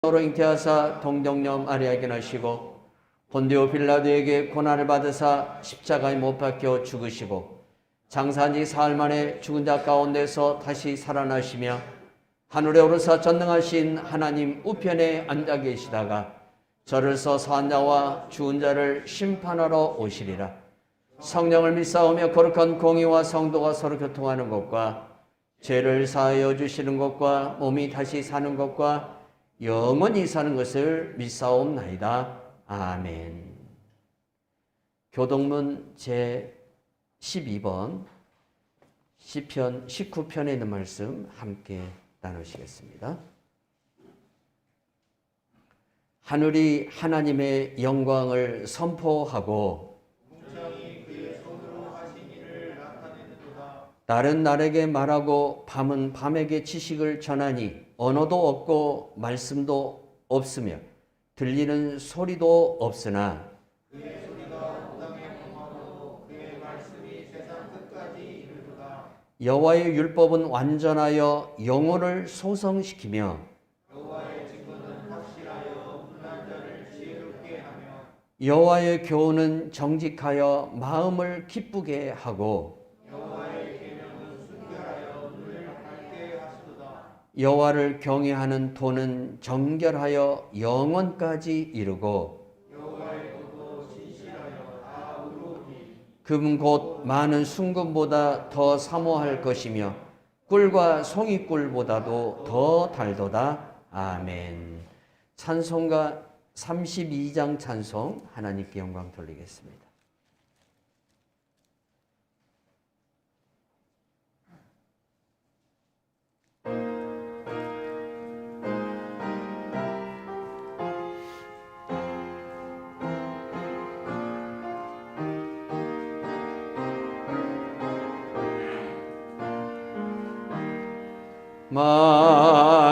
로 잉태하사 동정녀 마리아에게 나시고 본디오 빌라도에게 고난을 받으사 십자가에 못 박혀 죽으시고 장사한 지 사흘 만에 죽은 자 가운데서 다시 살아나시며 하늘에 오르사 전능하신 하나님 우편에 앉아 계시다가 저를 서사한 자와 죽은 자를 심판하러 오시리라. 성령을 믿사오며 거룩한 공의와 성도가 서로 교통하는 것과 죄를 사하여 주시는 것과 몸이 다시 사는 것과 영원히 사는 것을 믿사옵나이다. 아멘. 교동문 제 12번 시편 19편에 있는 말씀 함께 나누시겠습니다. 하늘이 하나님의 영광을 선포하고 날은 날에게 말하고 밤은 밤에게 지식을 전하니 언어도 없고 말씀도 없으며 들리는 소리도 없으나 그의 소리가 땅에 통하고 그의 말씀이 세상 끝까지 이르도다. 여호와의 율법은 완전하여 영혼을 소성시키며 여호와의 증거는 확실하여 분한 자를 지혜롭게 하며 여호와의 교훈은 정직하여 마음을 기쁘게 하고 여호와의 계명은 순결하여 눈을 밝게 하시도다. 여호와를 경외하는 도는 정결하여 영원까지 이르고 여호와의 도도 진실하여 다 의로우니 금 곧 많은 순금보다 더 사모할 것이며 꿀과 송이꿀보다도 더 달도다. 아멘. 찬송가 32장 찬송 하나님께 영광 돌리겠습니다.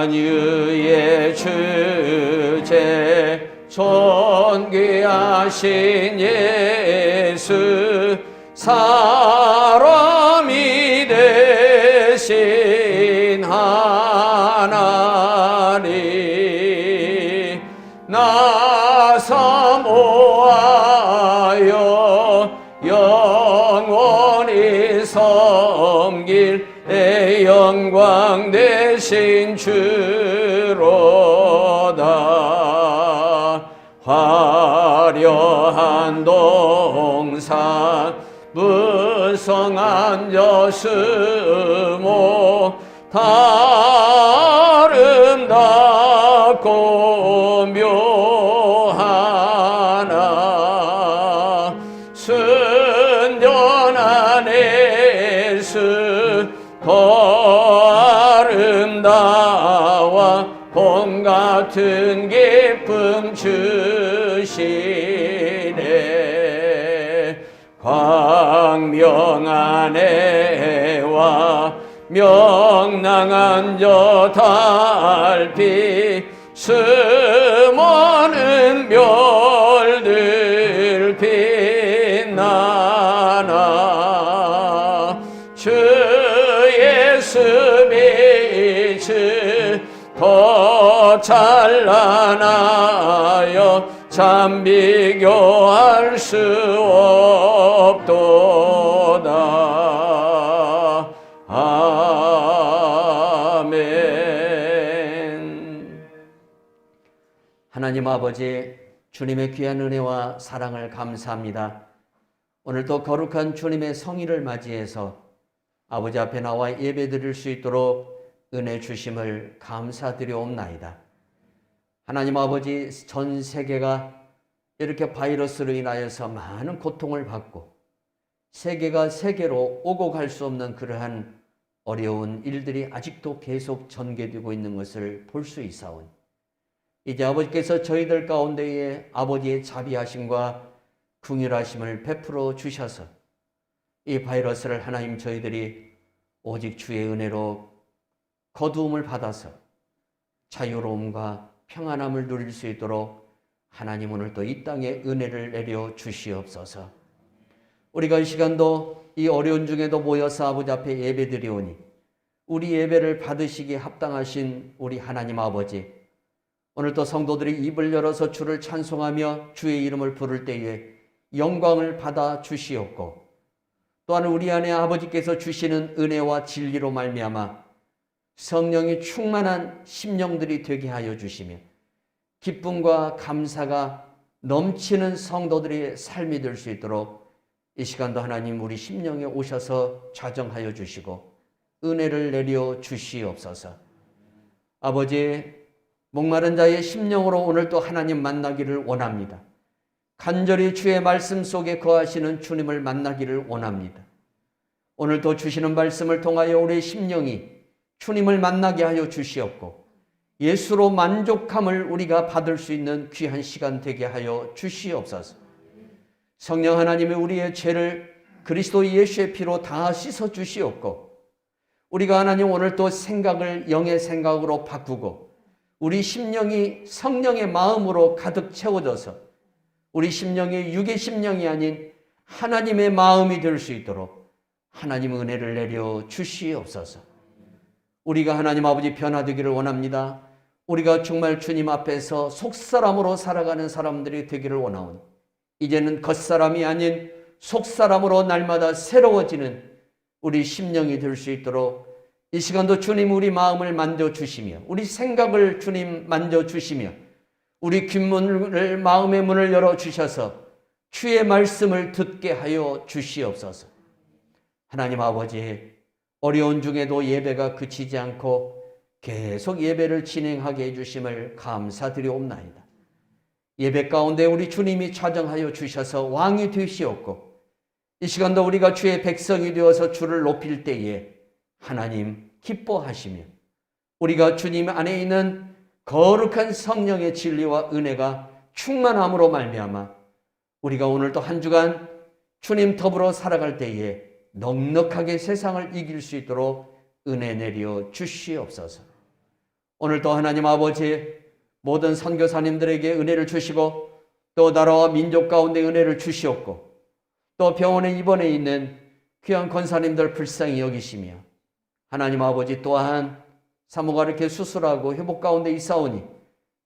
만유의 주제 존귀하신 예수 사람이 되신 하나님 나사 모하여 영원히 섬길 영광 되신 주로다. 화려한 동산 무성한 저수목 아름답고 묘하나 순전한 예수 더 아름다워 봄 같은 기쁨 주시네. 광명한 해와 명랑한 저 달빛 수많은 별들 빛나나 주 예수 빛이 더 찬란하여 참 비교할 수 없도다. 아멘. 하나님 아버지, 주님의 귀한 은혜와 사랑을 감사합니다. 오늘도 거룩한 주님의 성일을 맞이해서 아버지 앞에 나와 예배드릴 수 있도록 은혜 주심을 감사드려옵나이다. 하나님 아버지, 전 세계가 이렇게 바이러스로 인하여서 많은 고통을 받고 세계가 세계로 오고 갈 수 없는 그러한 어려운 일들이 아직도 계속 전개되고 있는 것을 볼 수 있사오니 이제 아버지께서 저희들 가운데에 아버지의 자비하심과 긍휼하심을 베풀어 주셔서 이 바이러스를 하나님 저희들이 오직 주의 은혜로 거두음을 받아서 자유로움과 평안함을 누릴 수 있도록 하나님 오늘 또 이 땅에 은혜를 내려 주시옵소서. 우리가 이 시간도 이 어려운 중에도 모여서 아버지 앞에 예배드리오니 우리 예배를 받으시기에 합당하신 우리 하나님 아버지, 오늘도 성도들이 입을 열어서 주를 찬송하며 주의 이름을 부를 때에 영광을 받아 주시옵고, 또한 우리 안에 아버지께서 주시는 은혜와 진리로 말미암아 성령이 충만한 심령들이 되게 하여 주시며 기쁨과 감사가 넘치는 성도들의 삶이 될 수 있도록 이 시간도 하나님 우리 심령에 오셔서 좌정하여 주시고 은혜를 내려 주시옵소서. 아버지, 목마른 자의 심령으로 오늘도 하나님 만나기를 원합니다. 간절히 주의 말씀 속에 거하시는 주님을 만나기를 원합니다. 오늘도 주시는 말씀을 통하여 우리의 심령이 주님을 만나게 하여 주시옵고 예수로 만족함을 우리가 받을 수 있는 귀한 시간 되게 하여 주시옵소서. 성령 하나님이 우리의 죄를 그리스도 예수의 피로 다 씻어 주시옵고, 우리가 하나님 오늘도 생각을 영의 생각으로 바꾸고 우리 심령이 성령의 마음으로 가득 채워져서 우리 심령이 육의 심령이 아닌 하나님의 마음이 될 수 있도록 하나님 은혜를 내려 주시옵소서. 우리가 하나님 아버지 변화되기를 원합니다. 우리가 정말 주님 앞에서 속사람으로 살아가는 사람들이 되기를 원하오니 이제는 겉사람이 아닌 속사람으로 날마다 새로워지는 우리 심령이 될 수 있도록 이 시간도 주님 우리 마음을 만져주시며 우리 생각을 주님 만져주시며 우리 귓문을 마음의 문을 열어주셔서 주의 말씀을 듣게 하여 주시옵소서. 하나님 아버지, 어려운 중에도 예배가 그치지 않고 계속 예배를 진행하게 해주심을 감사드리옵나이다. 예배 가운데 우리 주님이 좌정하여 주셔서 왕이 되시옵고 이 시간도 우리가 주의 백성이 되어서 주를 높일 때에 하나님 기뻐하시며 우리가 주님 안에 있는 거룩한 성령의 진리와 은혜가 충만함으로 말미암아 우리가 오늘도 한 주간 주님 더불어 살아갈 때에 넉넉하게 세상을 이길 수 있도록 은혜 내려 주시옵소서. 오늘도 하나님 아버지 모든 선교사님들에게 은혜를 주시고 또 나라와 민족 가운데 은혜를 주시옵고 또 병원에 입원해 있는 귀한 권사님들 불쌍히 여기시며 하나님 아버지 또한 사모가 이렇게 수술하고 회복 가운데 있사오니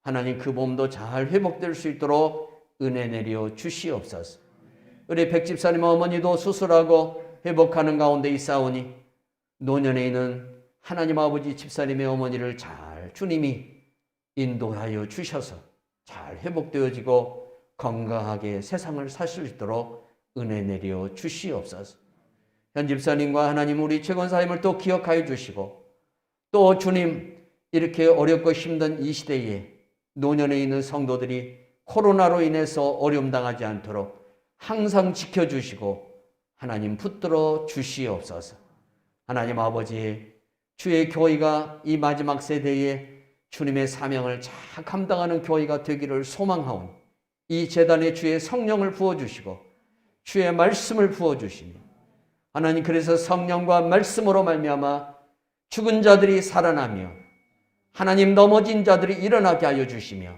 하나님 그 몸도 잘 회복될 수 있도록 은혜 내려 주시옵소서. 우리 백집사님 어머니도 수술하고 회복하는 가운데 있사오니 노년에 있는 하나님 아버지 집사님의 어머니를 잘 주님이 인도하여 주셔서 잘 회복되어지고 건강하게 세상을 살 수 있도록 은혜 내려 주시옵소서. 현 집사님과 하나님 우리 최권사님을 또 기억하여 주시고 또 주님 이렇게 어렵고 힘든 이 시대에 노년에 있는 성도들이 코로나로 인해서 어려움 당하지 않도록 항상 지켜주시고 하나님 붙들어 주시옵소서. 하나님 아버지, 주의 교회가 이 마지막 세대에 주님의 사명을 잘 감당하는 교회가 되기를 소망하오니 이 재단에 주의 성령을 부어주시고 주의 말씀을 부어주시며 하나님 그래서 성령과 말씀으로 말미암아 죽은 자들이 살아나며 하나님 넘어진 자들이 일어나게 하여 주시며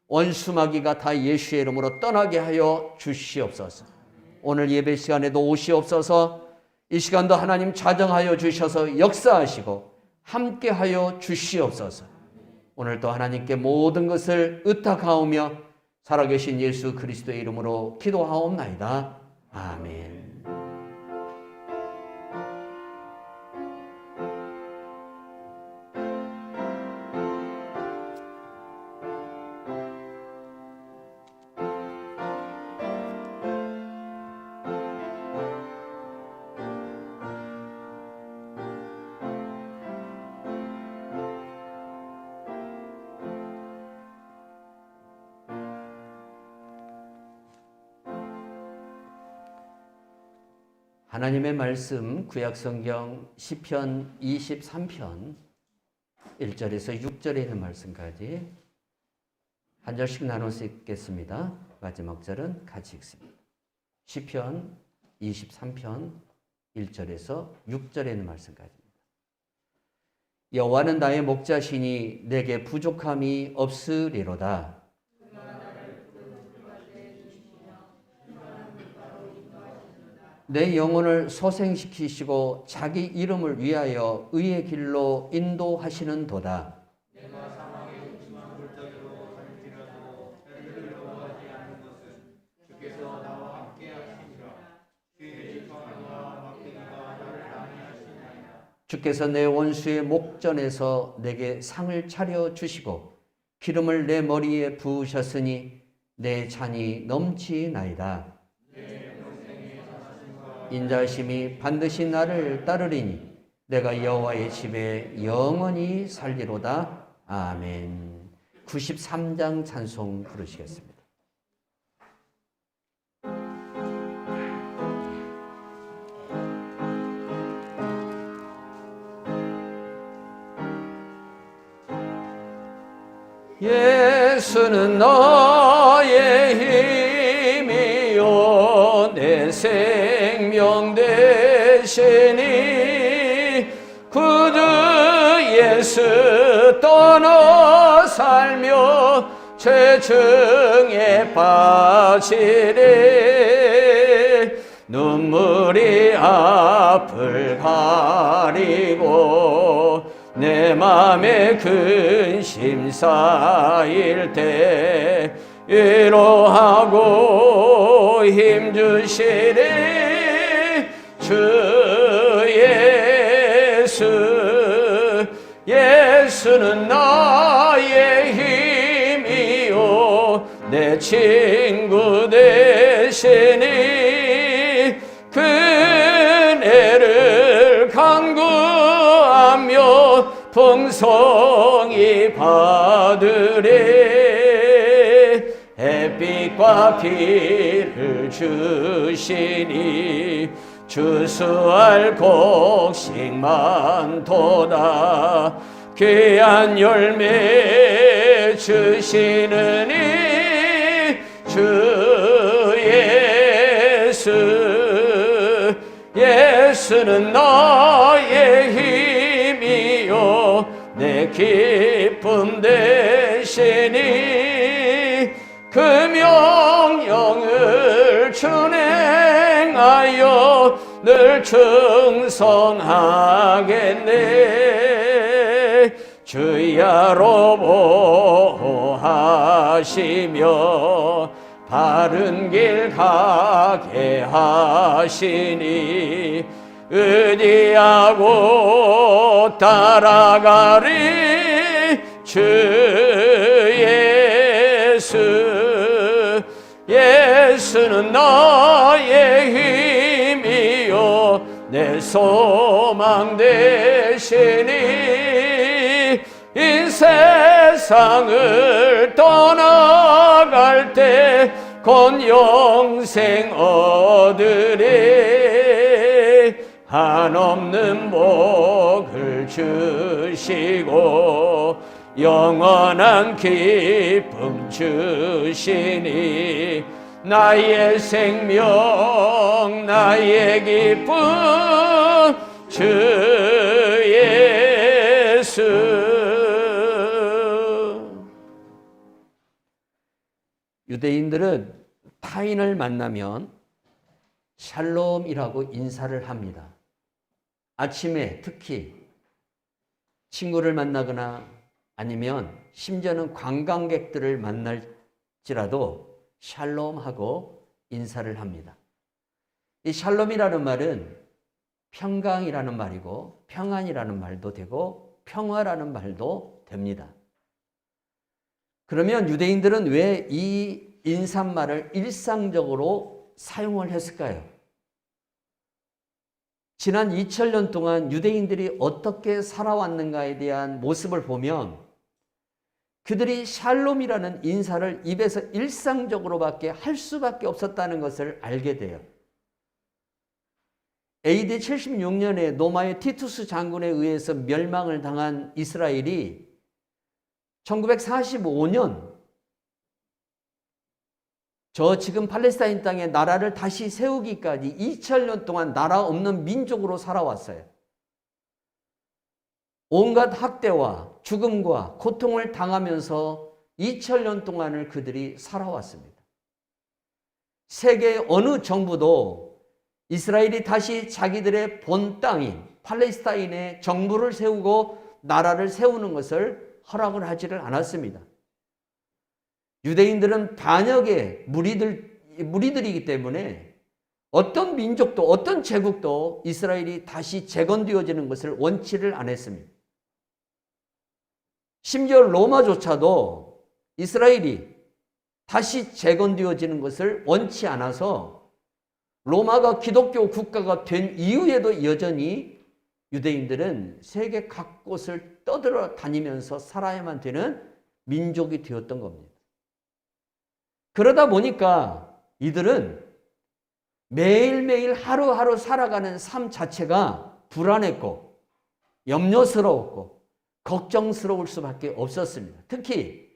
원수마귀가 다 예수의 이름으로 떠나게 하여 주시옵소서. 오늘 예배 시간에도 오시옵소서. 이 시간도 하나님 좌정하여 주셔서 역사하시고 함께하여 주시옵소서. 오늘도 하나님께 모든 것을 의탁하오며 살아계신 예수 그리스도의 이름으로 기도하옵나이다. 아멘. 하나님의 말씀 구약성경 시편 23편 1절에서 6절에 있는 말씀까지 한 절씩 나눠서 읽겠습니다. 마지막 절은 같이 읽습니다. 시편 23편 1절에서 6절에 있는 말씀까지입니다. 여호와는 나의 목자시니 내게 부족함이 없으리로다. 내 영혼을 소생시키시고 자기 이름을 위하여 의의 길로 인도하시는 도다. 내가 사망의 음침한 골짜기로 주께서 내 원수의 목전에서 내게 상을 차려 주시고 기름을 내 머리에 부으셨으니 내 잔이 넘치나이다. 인자심이 반드시 나를 따르리니 내가 여호와의 집에 영원히 살리로다. 아멘. 93장 찬송 부르시겠습니다. 예수는 나의 힘이요 내 생명 되시니 구주 예수 떠나 살며 죄증에 빠지리 눈물이 앞을 가리고 내 맘에 근심 쌓일 때 위로하고 힘주시리 주 예수. 예수는 나의 힘이요 내 친구 되시니 그네를 간구하며 풍성히 받으리. 햇빛과 비를 주시니 주수할 곡식 많도다. 귀한 열매 주시느니 주 예수. 예수는 나의 힘이요 내 기쁨 되시니 그 명령을 준행하여 늘 충성하겠네. 주야로 보호하시며 바른 길 가게 하시니 의지하고 따라가리 주 예수. 예수는 나의 힘이요 내 소망 되시니 이 세상을 떠나갈 때 곧 영생 얻으리. 한없는 복을 주시고 영원한 기쁨 주시니 나의 생명 나의 기쁨 주 예수. 유대인들은 타인을 만나면 샬롬이라고 인사를 합니다. 아침에 특히 친구를 만나거나 아니면 심지어는 관광객들을 만날지라도 샬롬하고 인사를 합니다. 이 샬롬이라는 말은 평강이라는 말이고 평안이라는 말도 되고 평화라는 말도 됩니다. 그러면 유대인들은 왜 이 인사말을 일상적으로 사용을 했을까요? 지난 2000년 동안 유대인들이 어떻게 살아왔는가에 대한 모습을 보면 그들이 샬롬이라는 인사를 입에서 일상적으로밖에 할 수밖에 없었다는 것을 알게 돼요. AD 76년에 로마의 티투스 장군에 의해서 멸망을 당한 이스라엘이 1945년 저 지금 팔레스타인 땅에 나라를 다시 세우기까지 2000년 동안 나라 없는 민족으로 살아왔어요. 온갖 학대와 죽음과 고통을 당하면서 2000년 동안을 그들이 살아왔습니다. 세계 어느 정부도 이스라엘이 다시 자기들의 본 땅인 팔레스타인에 정부를 세우고 나라를 세우는 것을 허락을 하지를 않았습니다. 유대인들은 반역의 무리들이기 때문에 어떤 민족도 어떤 제국도 이스라엘이 다시 재건되어지는 것을 원치를 안 했습니다. 심지어 로마조차도 이스라엘이 다시 재건되어지는 것을 원치 않아서 로마가 기독교 국가가 된 이후에도 여전히 유대인들은 세계 각곳을 떠들어 다니면서 살아야만 되는 민족이 되었던 겁니다. 그러다 보니까 이들은 매일매일 하루하루 살아가는 삶 자체가 불안했고 염려스러웠고 걱정스러울 수밖에 없었습니다. 특히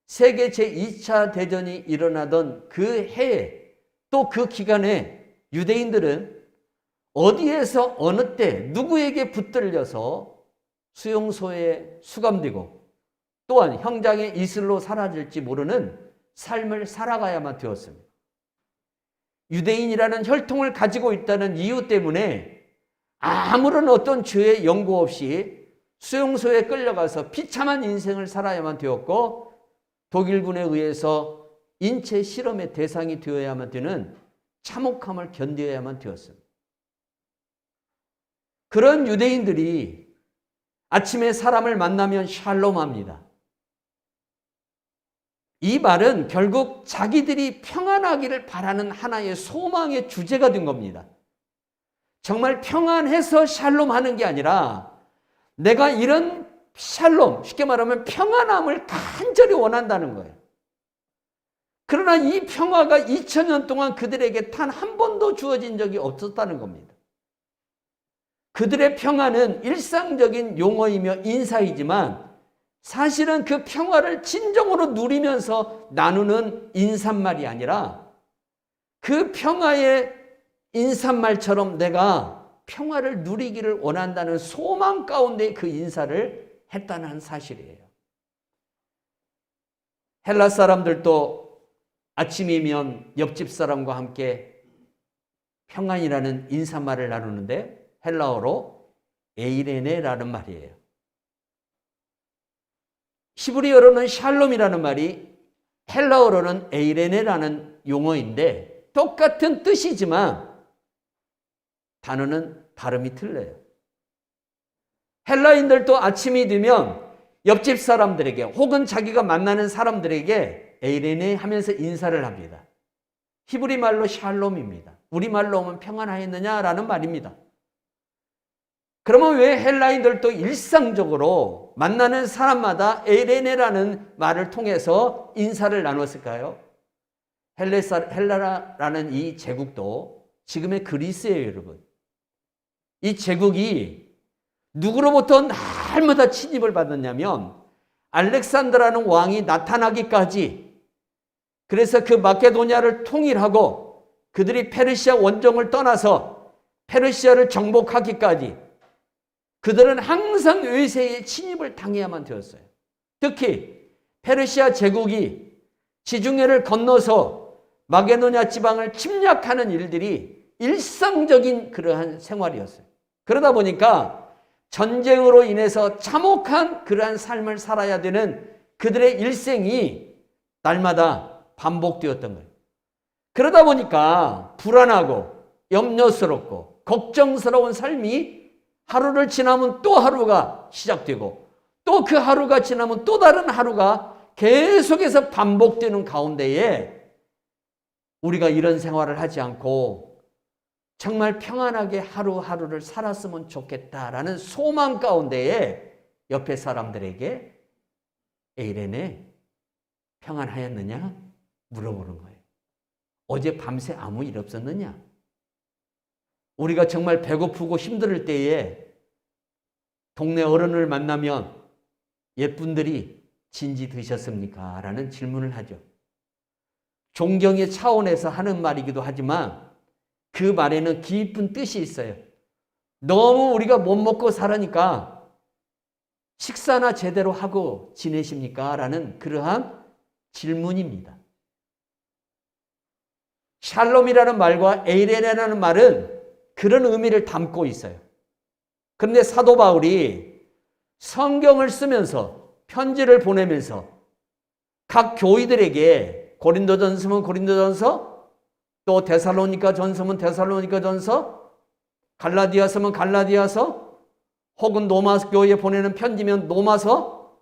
세계 제2차 대전이 일어나던 그 해에 또 그 기간에 유대인들은 어디에서 어느 때 누구에게 붙들려서 수용소에 수감되고 또한 형장의 이슬로 사라질지 모르는 삶을 살아가야만 되었습니다. 유대인이라는 혈통을 가지고 있다는 이유 때문에 아무런 어떤 죄의 연고 없이 수용소에 끌려가서 비참한 인생을 살아야만 되었고 독일군에 의해서 인체 실험의 대상이 되어야만 되는 참혹함을 견뎌야만 되었습니다. 그런 유대인들이 아침에 사람을 만나면 샬롬합니다. 이 말은 결국 자기들이 평안하기를 바라는 하나의 소망의 주제가 된 겁니다. 정말 평안해서 샬롬하는 게 아니라 내가 이런 샬롬, 쉽게 말하면 평안함을 간절히 원한다는 거예요. 그러나 이 평화가 2000년 동안 그들에게 단 한 번도 주어진 적이 없었다는 겁니다. 그들의 평화는 일상적인 용어이며 인사이지만 사실은 그 평화를 진정으로 누리면서 나누는 인사말이 아니라 그 평화의 인사말처럼 내가 평화를 누리기를 원한다는 소망 가운데 그 인사를 했다는 사실이에요. 헬라 사람들도 아침이면 옆집 사람과 함께 평안이라는 인사말을 나누는데 헬라어로 에이레네라는 말이에요. 히브리어로는 샬롬이라는 말이 헬라어로는 에이레네라는 용어인데 똑같은 뜻이지만 단어는 발음이 틀려요. 헬라인들도 아침이 되면 옆집 사람들에게 혹은 자기가 만나는 사람들에게 에이레네 하면서 인사를 합니다. 히브리 말로 샬롬입니다. 우리말로 하면 평안하였느냐라는 말입니다. 그러면 왜 헬라인들도 일상적으로 만나는 사람마다 에이레네라는 말을 통해서 인사를 나눴을까요? 헬라라는 이 제국도 지금의 그리스예요, 여러분. 이 제국이 누구로부터 날마다 침입을 받았냐면 알렉산더라는 왕이 나타나기까지, 그래서 그 마케도니아를 통일하고 그들이 페르시아 원정을 떠나서 페르시아를 정복하기까지 그들은 항상 외세의 침입을 당해야만 되었어요. 특히 페르시아 제국이 지중해를 건너서 마게도니아 지방을 침략하는 일들이 일상적인 그러한 생활이었어요. 그러다 보니까 전쟁으로 인해서 참혹한 그러한 삶을 살아야 되는 그들의 일생이 날마다 반복되었던 거예요. 그러다 보니까 불안하고 염려스럽고 걱정스러운 삶이 하루를 지나면 또 하루가 시작되고 또 그 하루가 지나면 또 다른 하루가 계속해서 반복되는 가운데에 우리가 이런 생활을 하지 않고 정말 평안하게 하루하루를 살았으면 좋겠다라는 소망 가운데에 옆에 사람들에게 에이레네 평안하였느냐 물어보는 거예요. 어제 밤새 아무 일 없었느냐? 우리가 정말 배고프고 힘들 때에 동네 어른을 만나면 옛분들이 진지 드셨습니까? 라는 질문을 하죠. 존경의 차원에서 하는 말이기도 하지만 그 말에는 깊은 뜻이 있어요. 너무 우리가 못 먹고 살으니까 식사나 제대로 하고 지내십니까? 라는 그러한 질문입니다. 샬롬이라는 말과 에이레네라는 말은 그런 의미를 담고 있어요. 그런데 사도 바울이 성경을 쓰면서 편지를 보내면서 각 교회들에게 고린도전서면 고린도전서, 또 데살로니가 전서면 데살로니가 전서, 갈라디아서면 갈라디아서, 혹은 로마 교회에 보내는 편지면 로마서,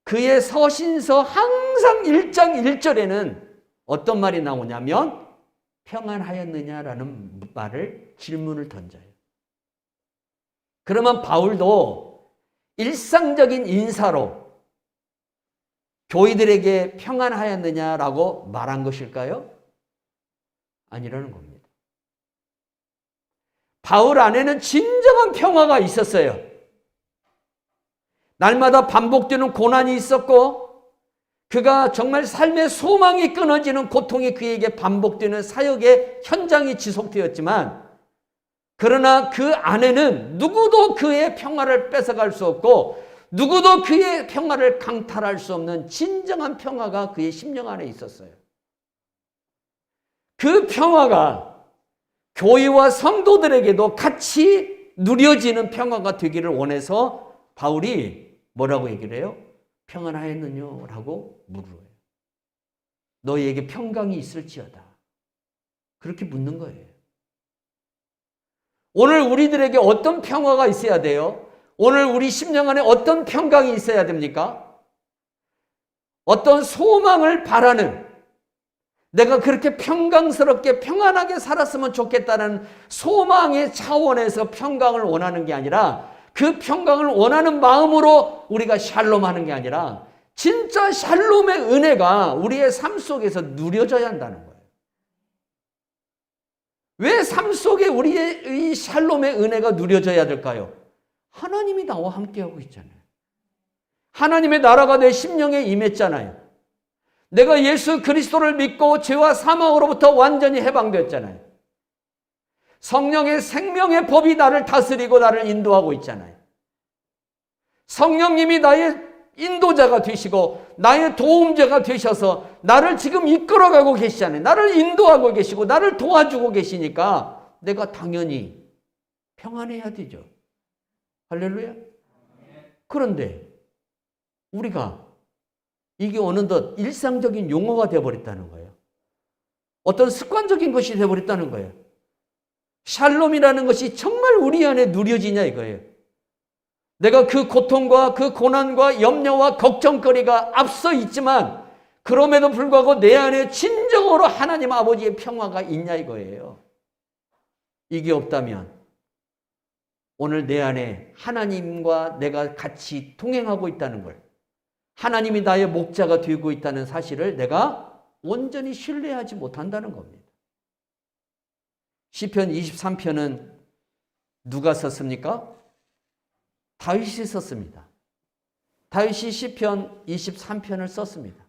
그의 서신서 항상 1장 1절에는 어떤 말이 나오냐면 평안하였느냐라는 말을, 질문을 던져요. 그러면 바울도 일상적인 인사로 교회들에게 평안하였느냐라고 말한 것일까요? 아니라는 겁니다. 바울 안에는 진정한 평화가 있었어요. 날마다 반복되는 고난이 있었고, 그가 정말 삶의 소망이 끊어지는 고통이 그에게 반복되는 사역의 현장이 지속되었지만, 그러나 그 안에는 누구도 그의 평화를 뺏어갈 수 없고 누구도 그의 평화를 강탈할 수 없는 진정한 평화가 그의 심령 안에 있었어요. 그 평화가 교회와 성도들에게도 같이 누려지는 평화가 되기를 원해서 바울이 뭐라고 얘기를 해요? 평안하였느냐? 라고 물어요. 너희에게 평강이 있을지어다. 그렇게 묻는 거예요. 오늘 우리들에게 어떤 평화가 있어야 돼요? 오늘 우리 심령 안에 어떤 평강이 있어야 됩니까? 어떤 소망을 바라는, 내가 그렇게 평강스럽게 평안하게 살았으면 좋겠다는 소망의 차원에서 평강을 원하는 게 아니라, 그 평강을 원하는 마음으로 우리가 샬롬하는 게 아니라 진짜 샬롬의 은혜가 우리의 삶 속에서 누려져야 한다는 거예요. 왜 삶 속에 우리의 이 샬롬의 은혜가 누려져야 될까요? 하나님이 나와 함께하고 있잖아요. 하나님의 나라가 내 심령에 임했잖아요. 내가 예수 그리스도를 믿고 죄와 사망으로부터 완전히 해방됐잖아요. 성령의 생명의 법이 나를 다스리고 나를 인도하고 있잖아요. 성령님이 나의 인도자가 되시고 나의 도움자가 되셔서 나를 지금 이끌어가고 계시잖아요. 나를 인도하고 계시고 나를 도와주고 계시니까 내가 당연히 평안해야 되죠. 할렐루야. 그런데 우리가 이게 어느덧 일상적인 용어가 되어버렸다는 거예요. 어떤 습관적인 것이 되어버렸다는 거예요. 샬롬이라는 것이 정말 우리 안에 누려지냐 이거예요. 내가 그 고통과 그 고난과 염려와 걱정거리가 앞서 있지만 그럼에도 불구하고 내 안에 진정으로 하나님 아버지의 평화가 있냐 이거예요. 이게 없다면 오늘 내 안에 하나님과 내가 같이 동행하고 있다는 걸, 하나님이 나의 목자가 되고 있다는 사실을 내가 온전히 신뢰하지 못한다는 겁니다. 시편 23편은 누가 썼습니까? 다윗이 썼습니다. 다윗이 시편 23편을 썼습니다.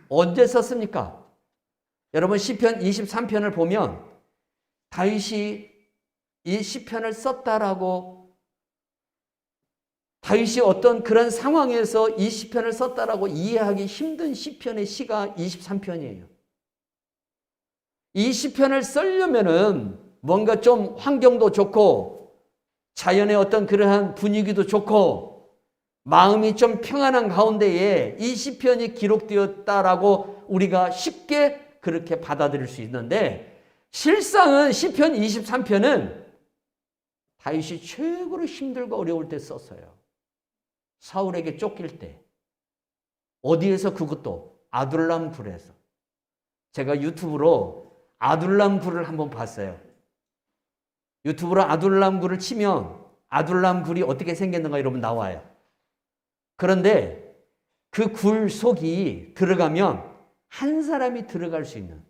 언제 썼습니까? 여러분 시편 23편을 보면 다윗이 이 시편을 썼다라고, 다윗이 어떤 그런 상황에서 이 시편을 썼다라고 이해하기 힘든 시편의 시가 23편이에요. 이 시편을 쓰려면은 뭔가 좀 환경도 좋고 자연의 어떤 그러한 분위기도 좋고 마음이 좀 평안한 가운데에 이 시편이 기록되었다라고 우리가 쉽게 그렇게 받아들일 수 있는데, 실상은 시편 23편은 다윗이 최고로 힘들고 어려울 때 썼어요. 사울에게 쫓길 때. 어디에서? 그것도 아둘람 굴에서. 제가 유튜브로 아둘람 굴을 한번 봤어요. 유튜브로 아둘람 굴을 치면 아둘람 굴이 어떻게 생겼는가 여러분 나와요. 그런데 그 굴 속이 들어가면 한 사람이 들어갈 수 있는,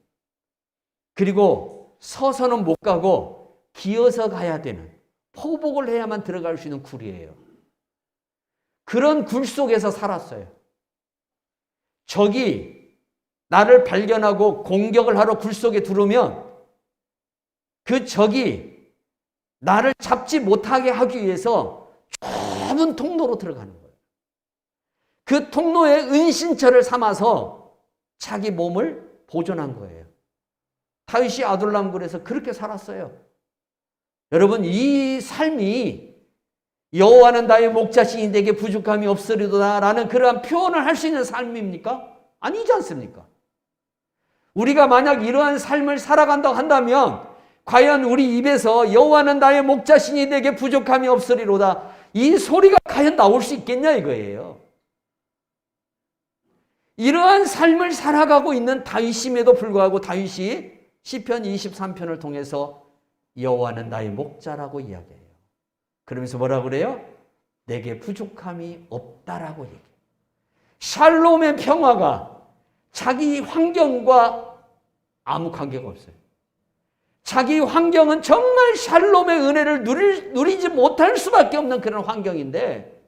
그리고 서서는 못 가고 기어서 가야 되는, 포복을 해야만 들어갈 수 있는 굴이에요. 그런 굴 속에서 살았어요. 적이 나를 발견하고 공격을 하러 굴 속에 들어오면 그 적이 나를 잡지 못하게 하기 위해서 좁은 통로로 들어가는 거예요. 그 통로에 은신처를 삼아서 자기 몸을 보존한 거예요. 다윗이 아둘람 굴에서 그렇게 살았어요. 여러분, 이 삶이 여호와는 나의 목자시니 내게 부족함이 없으리로다라는 그러한 표현을 할 수 있는 삶입니까? 아니지 않습니까? 우리가 만약 이러한 삶을 살아간다고 한다면 과연 우리 입에서 여호와는 나의 목자시니 내게 부족함이 없으리로다, 이 소리가 과연 나올 수 있겠냐 이거예요. 이러한 삶을 살아가고 있는 다윗임에도 불구하고 다윗이 시편 23편을 통해서 여호와는 나의 목자라고 이야기해요. 그러면서 뭐라고 그래요? 내게 부족함이 없다라고 얘기해요. 샬롬의 평화가 자기 환경과 아무 관계가 없어요. 자기 환경은 정말 샬롬의 은혜를 누리지 못할 수밖에 없는 그런 환경인데,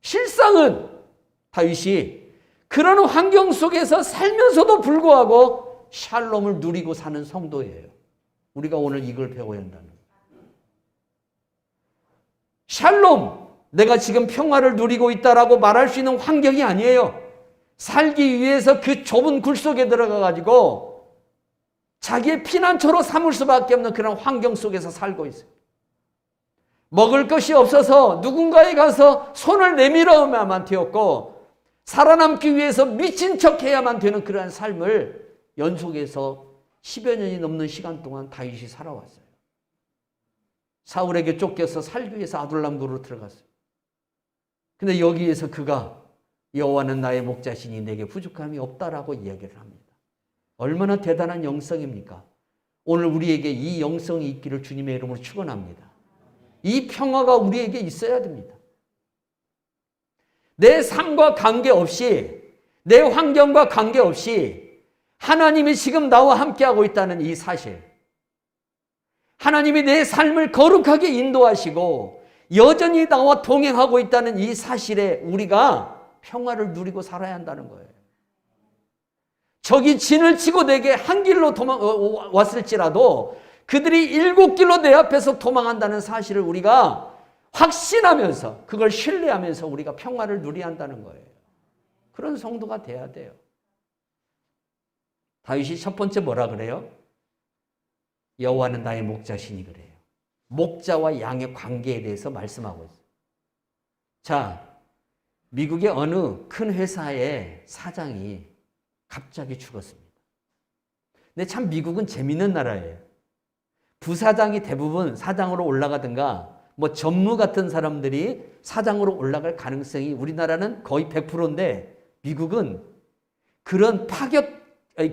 실상은 다윗이 그런 환경 속에서 살면서도 불구하고 샬롬을 누리고 사는 성도예요. 우리가 오늘 이걸 배워야 한다는 거예요. 샬롬, 내가 지금 평화를 누리고 있다라고 말할 수 있는 환경이 아니에요. 살기 위해서 그 좁은 굴 속에 들어가 가지고 자기의 피난처로 삼을 수밖에 없는 그런 환경 속에서 살고 있어요. 먹을 것이 없어서 누군가에 가서 손을 내밀어야만 되었고, 살아남기 위해서 미친 척해야만 되는 그러한 삶을 연속해서 10여 년이 넘는 시간 동안 다윗이 살아왔어요. 사울에게 쫓겨서 살기 위해서 아둘람 굴로 들어갔어요. 근데 여기에서 그가 여호와는 나의 목자시니 내게 부족함이 없다라고 이야기를 합니다. 얼마나 대단한 영성입니까? 오늘 우리에게 이 영성이 있기를 주님의 이름으로 축원합니다. 이 평화가 우리에게 있어야 됩니다. 내 삶과 관계없이, 내 환경과 관계없이 하나님이 지금 나와 함께하고 있다는 이 사실, 하나님이 내 삶을 거룩하게 인도하시고 여전히 나와 동행하고 있다는 이 사실에 우리가 평화를 누리고 살아야 한다는 거예요. 적이 진을 치고 내게 한 길로 왔을지라도 그들이 7길로 내 앞에서 도망한다는 사실을 우리가 확신하면서, 그걸 신뢰하면서 우리가 평화를 누려야 한다는 거예요. 그런 성도가 돼야 돼요. 다윗이 첫 번째 뭐라 그래요? 여호와는 나의 목자시니 그래요. 목자와 양의 관계에 대해서 말씀하고 있어요. 자, 미국의 어느 큰 회사의 사장이 갑자기 죽었습니다. 근데 참 미국은 재밌는 나라예요. 부사장이 대부분 사장으로 올라가든가 뭐 전무 같은 사람들이 사장으로 올라갈 가능성이 우리나라는 거의 100%인데 미국은 그런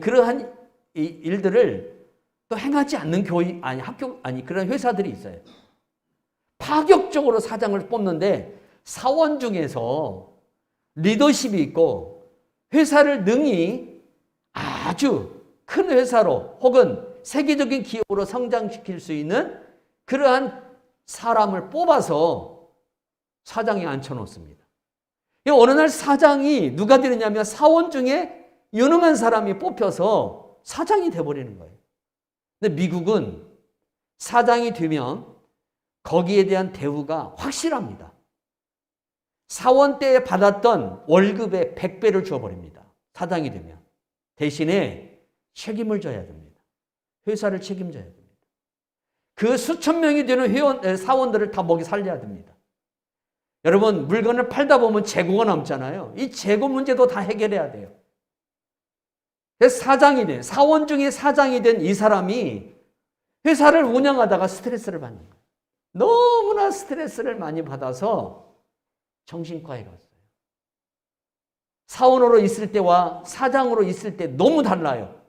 그러한 일들을 또 행하지 않는 그런 회사들이 있어요. 파격적으로 사장을 뽑는데 사원 중에서 리더십이 있고 회사를 능히 아주 큰 회사로 혹은 세계적인 기업으로 성장시킬 수 있는 그러한 사람을 뽑아서 사장에 앉혀놓습니다. 어느 날 사장이 누가 되느냐면 사원 중에 유능한 사람이 뽑혀서 사장이 돼버리는 거예요. 근데 미국은 사장이 되면 거기에 대한 대우가 확실합니다. 사원 때에 받았던 월급의 100배를 줘버립니다. 사장이 되면. 대신에 책임을 져야 됩니다. 회사를 책임져야 됩니다. 그 수천 명이 되는 사원들을 다 먹이 살려야 됩니다. 여러분, 물건을 팔다 보면 재고가 남잖아요. 이 재고 문제도 다 해결해야 돼요. 그래서 사원 중에 사장이 된 이 사람이 회사를 운영하다가 스트레스를 받는 거예요. 너무나 스트레스를 많이 받아서 정신과에 갔어요. 사원으로 있을 때와 사장으로 있을 때 너무 달라요.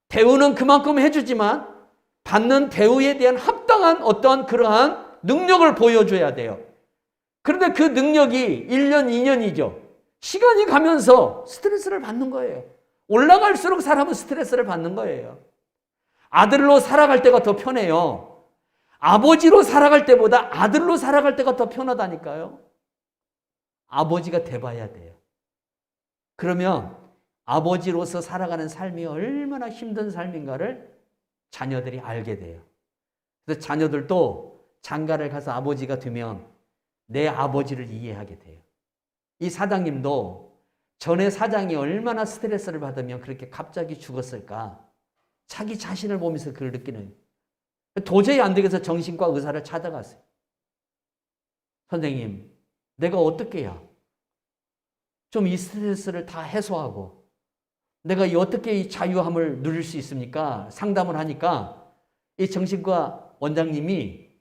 대우는 그만큼 해주지만 받는 대우에 대한 합당한 어떤 그러한 능력을 보여줘야 돼요. 그런데 그 능력이 1년, 2년이죠. 시간이 가면서 스트레스를 받는 거예요. 올라갈수록 사람은 스트레스를 받는 거예요. 아들로 살아갈 때가 더 편해요. 아버지로 살아갈 때보다 아들로 살아갈 때가 더 편하다니까요. 아버지가 돼봐야 돼요. 그러면 아버지로서 살아가는 삶이 얼마나 힘든 삶인가를 자녀들이 알게 돼요. 그래서 자녀들도 장가를 가서 아버지가 되면 내 아버지를 이해하게 돼요. 이 사장님도 전에 사장이 얼마나 스트레스를 받으면 그렇게 갑자기 죽었을까? 자기 자신을 보면서 그걸 느끼는. 도저히 안 되겠어 정신과 의사를 찾아갔어요. 선생님, 내가 어떻게 해야 좀 이 스트레스를 다 해소하고 내가 어떻게 이 자유함을 누릴 수 있습니까? 상담을 하니까 이 정신과 원장님이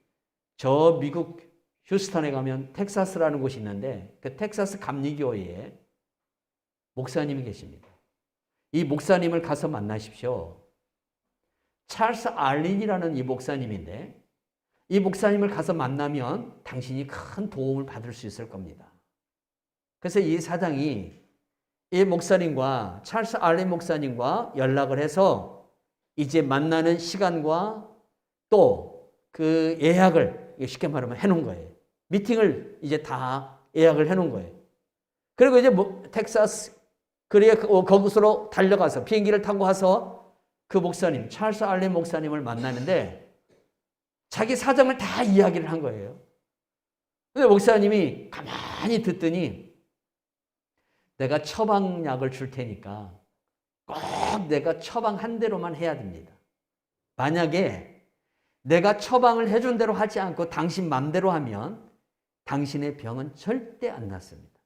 저 미국 휴스턴에 가면 텍사스라는 곳이 있는데 그 텍사스 감리교회에 목사님이 계십니다. 이 목사님을 가서 만나십시오. 찰스 알린이라는 이 목사님인데 이 목사님을 가서 만나면 당신이 큰 도움을 받을 수 있을 겁니다. 그래서 이 사장이 이 목사님과 찰스 알린 목사님과 연락을 해서 이제 만나는 시간과 또 그 예약을 쉽게 말하면 해놓은 거예요. 미팅을 이제 다 예약을 해놓은 거예요. 그리고 이제 텍사스 그리에 거기서로 달려가서 비행기를 타고 와서 그 목사님 찰스 알린 목사님을 만나는데 자기 사정을 다 이야기를 한 거예요. 근데 목사님이 가만히 듣더니 내가 처방약을 줄 테니까 꼭 내가 처방한 대로만 해야 됩니다. 만약에 내가 처방을 해준 대로 하지 않고 당신 맘대로 하면 당신의 병은 절대 안 낫습니다.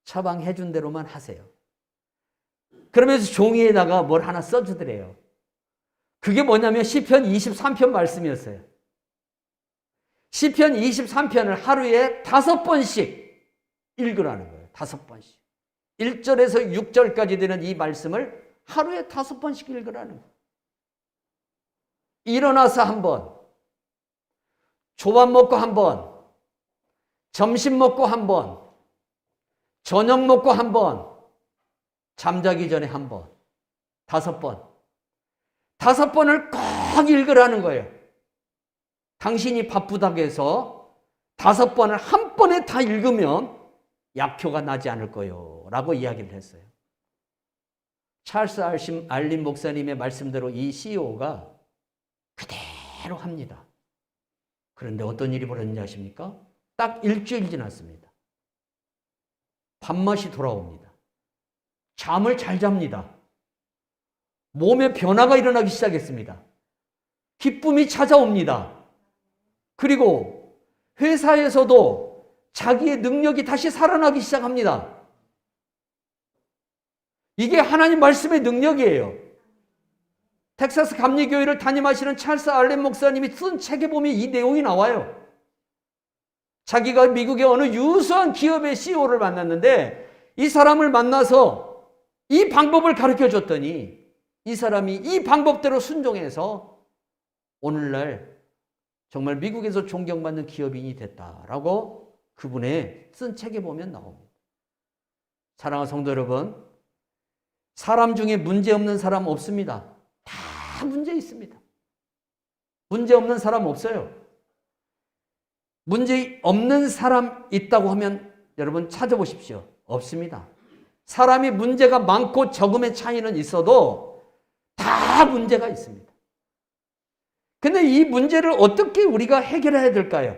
처방해준 대로만 하세요. 그러면서 종이에다가 뭘 하나 써주더래요. 그게 뭐냐면 시편 23편 말씀이었어요. 시편 23편을 하루에 5번씩 읽으라는 거예요. 5번씩. 1절에서 6절까지 되는 이 말씀을 하루에 5번씩 읽으라는 거예요. 일어나서 한 번, 조밥 먹고 한 번, 점심 먹고 한 번, 저녁 먹고 한 번, 잠자기 전에 한 번, 5번. 5번을 꼭 읽으라는 거예요. 당신이 바쁘다고 해서 5번을 한 번에 다 읽으면 약효가 나지 않을 거예요. 라고 이야기를 했어요. 찰스 알린 목사님의 말씀대로 이 CEO가 그대로 합니다. 그런데 어떤 일이 벌어졌는지 아십니까? 딱 일주일 지났습니다. 밥맛이 돌아옵니다. 잠을 잘 잡니다. 몸에 변화가 일어나기 시작했습니다. 기쁨이 찾아옵니다. 그리고 회사에서도 자기의 능력이 다시 살아나기 시작합니다. 이게 하나님 말씀의 능력이에요. 텍사스 감리교회를 담임하시는 찰스 알린 목사님이 쓴 책에 보면 이 내용이 나와요. 자기가 미국의 어느 유수한 기업의 CEO를 만났는데 이 사람을 만나서 이 방법을 가르쳐 줬더니 이 사람이 이 방법대로 순종해서 오늘날 정말 미국에서 존경받는 기업인이 됐다라고 그분의 쓴 책에 보면 나옵니다. 사랑하는 성도 여러분, 사람 중에 문제 없는 사람 없습니다. 다 문제 있습니다. 문제 없는 사람 없어요. 문제 없는 사람 있다고 하면 여러분 찾아보십시오. 없습니다. 사람이 문제가 많고 적음의 차이는 있어도 다 문제가 있습니다. 근데 이 문제를 어떻게 우리가 해결해야 될까요?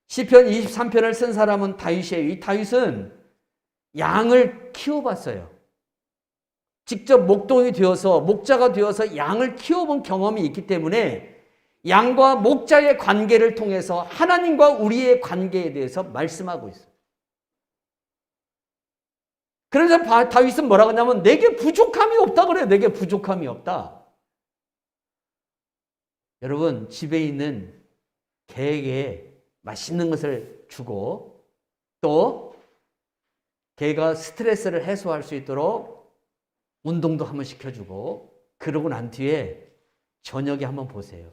시편 23편을 쓴 사람은 다윗이에요. 이 다윗은 양을 키워봤어요. 직접 목동이 되어서 목자가 되어서 양을 키워본 경험이 있기 때문에 양과 목자의 관계를 통해서 하나님과 우리의 관계에 대해서 말씀하고 있어요. 그래서 다윗은 뭐라고 하냐면 내게 부족함이 없다 그래요. 내게 부족함이 없다. 여러분 집에 있는 개에게 맛있는 것을 주고 또 개가 스트레스를 해소할 수 있도록 운동도 한번 시켜주고 그러고 난 뒤에 저녁에 한번 보세요.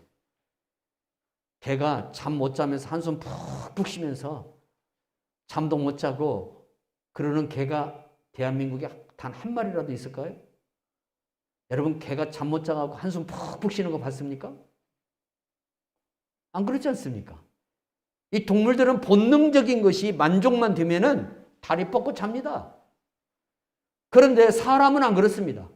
개가 잠 못 자면서 한숨 푹푹 쉬면서 잠도 못 자고 그러는 개가 대한민국에 단 한 마리라도 있을까요? 여러분 개가 잠 못 자고 한숨 푹푹 쉬는 거 봤습니까? 안 그렇지 않습니까? 이 동물들은 본능적인 것이 만족만 되면은 다리 뻗고 잡니다. 그런데 사람은 안 그렇습니다.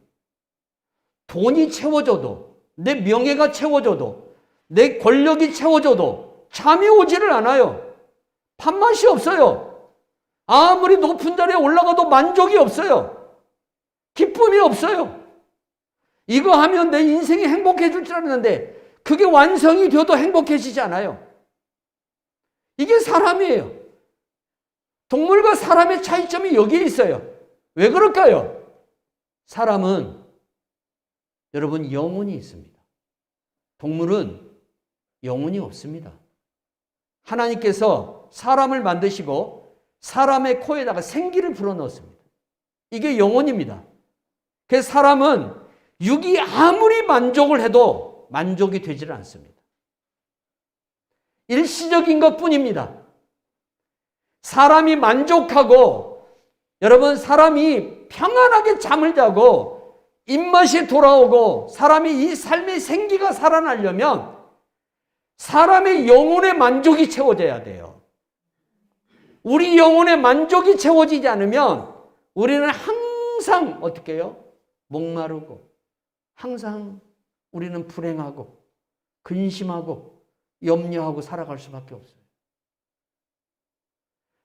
돈이 채워져도 내 명예가 채워져도 내 권력이 채워져도 잠이 오지를 않아요. 밥맛이 없어요. 아무리 높은 자리에 올라가도 만족이 없어요. 기쁨이 없어요. 이거 하면 내 인생이 행복해질 줄 알았는데 그게 완성이 되어도 행복해지지 않아요. 이게 사람이에요. 동물과 사람의 차이점이 여기에 있어요. 왜 그럴까요? 사람은 여러분 영혼이 있습니다. 동물은 영혼이 없습니다. 하나님께서 사람을 만드시고 사람의 코에다가 생기를 불어넣었습니다. 이게 영혼입니다. 그래서 사람은 육이 아무리 만족을 해도 만족이 되질 않습니다. 일시적인 것뿐입니다. 사람이 만족하고 여러분 사람이 평안하게 잠을 자고 입맛이 돌아오고 사람이 이 삶의 생기가 살아나려면 사람의 영혼의 만족이 채워져야 돼요. 우리 영혼의 만족이 채워지지 않으면 우리는 항상 어떻게 해요? 목마르고 항상 우리는 불행하고 근심하고 염려하고 살아갈 수밖에 없어요.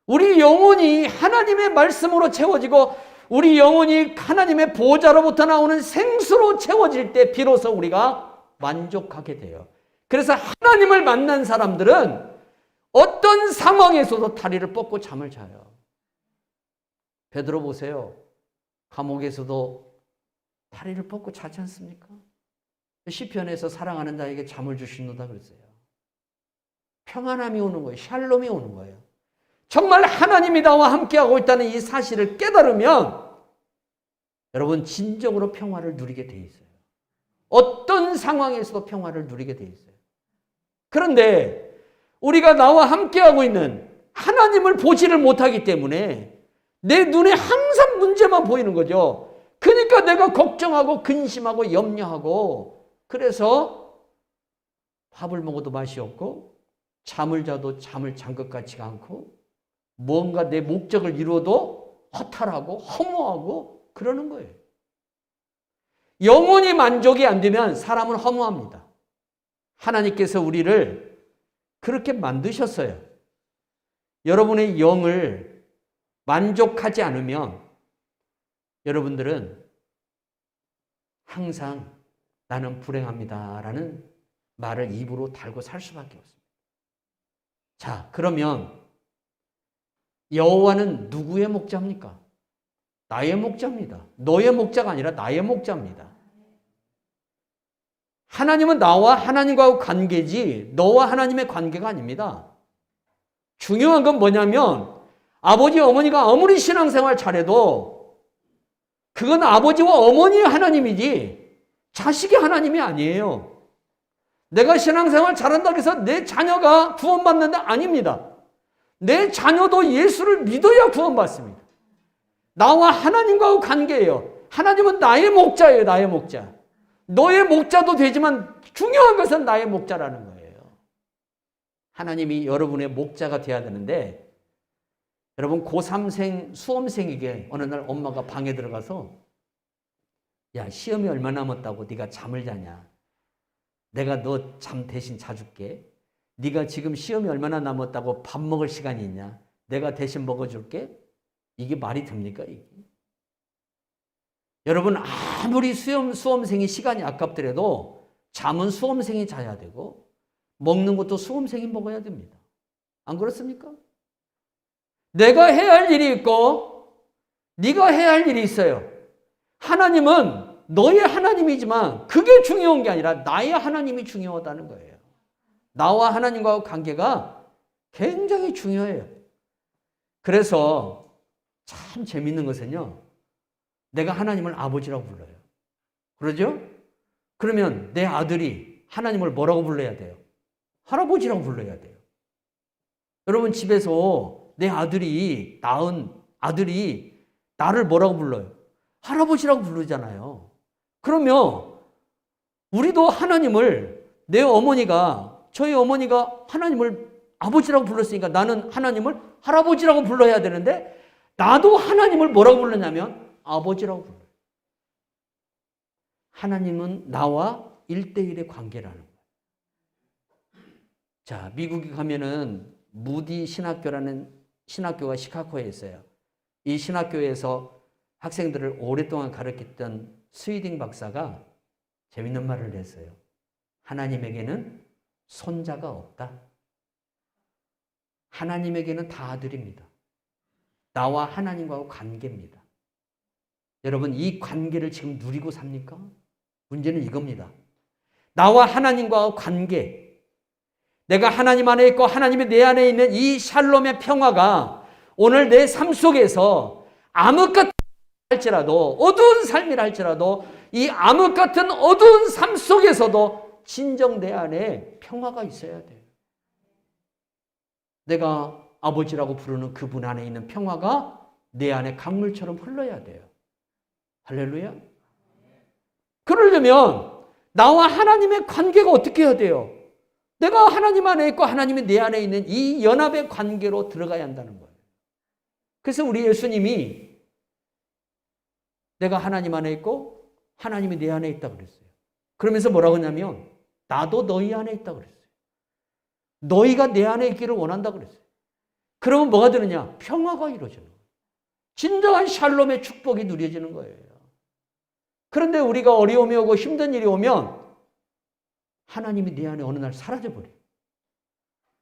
우리 영혼이 하나님의 말씀으로 채워지고 우리 영혼이 하나님의 보좌로부터 나오는 생수로 채워질 때 비로소 우리가 만족하게 돼요. 그래서 하나님을 만난 사람들은 어떤 상황에서도 다리를 뻗고 잠을 자요. 베드로 보세요. 감옥에서도 다리를 뻗고 자지 않습니까? 시편에서 사랑하는 자에게 잠을 주시노다 그랬어요. 평안함이 오는 거예요. 샬롬이 오는 거예요. 정말 하나님이 나와 함께하고 있다는 이 사실을 깨달으면 여러분 진정으로 평화를 누리게 돼 있어요. 어떤 상황에서도 평화를 누리게 돼 있어요. 그런데 우리가 나와 함께하고 있는 하나님을 보지를 못하기 때문에 내 눈에 항상 문제만 보이는 거죠. 그러니까 내가 걱정하고 근심하고 염려하고 그래서 밥을 먹어도 맛이 없고 잠을 자도 잠을 잔 것 같지가 않고 뭔가 내 목적을 이루어도 허탈하고 허무하고 그러는 거예요. 영혼이 만족이 안 되면 사람은 허무합니다. 하나님께서 우리를 그렇게 만드셨어요. 여러분의 영을 만족하지 않으면 여러분들은 항상 나는 불행합니다라는 말을 입으로 달고 살 수밖에 없습니다. 자, 그러면 여호와는 누구의 목자입니까? 나의 목자입니다. 너의 목자가 아니라 나의 목자입니다. 하나님은 나와 하나님과의 관계지 너와 하나님의 관계가 아닙니다. 중요한 건 뭐냐면 아버지 어머니가 아무리 신앙생활 잘해도 그건 아버지와 어머니의 하나님이지 자식의 하나님이 아니에요. 내가 신앙생활 잘한다고 해서 내 자녀가 구원받는다? 아닙니다. 내 자녀도 예수를 믿어야 구원받습니다. 나와 하나님과의 관계예요. 하나님은 나의 목자예요. 나의 목자. 너의 목자도 되지만 중요한 것은 나의 목자라는 거예요. 하나님이 여러분의 목자가 돼야 되는데 여러분 고3생 수험생에게 어느 날 엄마가 방에 들어가서 야 시험이 얼마 남았다고 네가 잠을 자냐. 내가 너 잠 대신 자줄게. 네가 지금 시험이 얼마나 남았다고 밥 먹을 시간이 있냐. 내가 대신 먹어줄게. 이게 말이 됩니까? 이게? 여러분 아무리 수험생이 시간이 아깝더라도 잠은 수험생이 자야 되고 먹는 것도 수험생이 먹어야 됩니다. 안 그렇습니까? 내가 해야 할 일이 있고 네가 해야 할 일이 있어요. 하나님은 너의 하나님이지만 그게 중요한 게 아니라 나의 하나님이 중요하다는 거예요. 나와 하나님과의 관계가 굉장히 중요해요. 그래서 참 재밌는 것은요. 내가 하나님을 아버지라고 불러요. 그러죠? 그러면 내 아들이 하나님을 뭐라고 불러야 돼요? 할아버지라고 불러야 돼요. 여러분 집에서 내 아들이 낳은 아들이 나를 뭐라고 불러요? 할아버지라고 부르잖아요. 그러면 우리도 하나님을 저희 어머니가 하나님을 아버지라고 불렀으니까 나는 하나님을 할아버지라고 불러야 되는데 나도 하나님을 뭐라고 불렀냐면 아버지라고 불러요. 하나님은 나와 1대1의 관계라는 거예요. 자, 미국에 가면은 무디 신학교라는 신학교가 시카고에 있어요. 이 신학교에서 학생들을 오랫동안 가르쳤던 스위딩 박사가 재밌는 말을 했어요. 하나님에게는 손자가 없다. 하나님에게는 다 아들입니다. 나와 하나님과의 관계입니다. 여러분, 이 관계를 지금 누리고 삽니까? 문제는 이겁니다. 나와 하나님과의 관계, 내가 하나님 안에 있고 하나님이 내 안에 있는 이 샬롬의 평화가 오늘 내 삶 속에서 암흑 같은 할지라도, 어두운 삶이라 할지라도, 이 암흑 같은 어두운 삶 속에서도 진정 내 안에 평화가 있어야 돼요. 내가 아버지라고 부르는 그분 안에 있는 평화가 내 안에 강물처럼 흘러야 돼요. 할렐루야. 그러려면 나와 하나님의 관계가 어떻게 해야 돼요? 내가 하나님 안에 있고 하나님이 내 안에 있는 이 연합의 관계로 들어가야 한다는 거예요. 그래서 우리 예수님이 내가 하나님 안에 있고 하나님이 내 안에 있다고 그랬어요. 그러면서 뭐라고 하냐면 나도 너희 안에 있다고 그랬어요. 너희가 내 안에 있기를 원한다고 그랬어요. 그러면 뭐가 되느냐? 평화가 이루어지는 거예요. 진정한 샬롬의 축복이 누려지는 거예요. 그런데 우리가 어려움이 오고 힘든 일이 오면 하나님이 내 안에 어느 날 사라져버려요.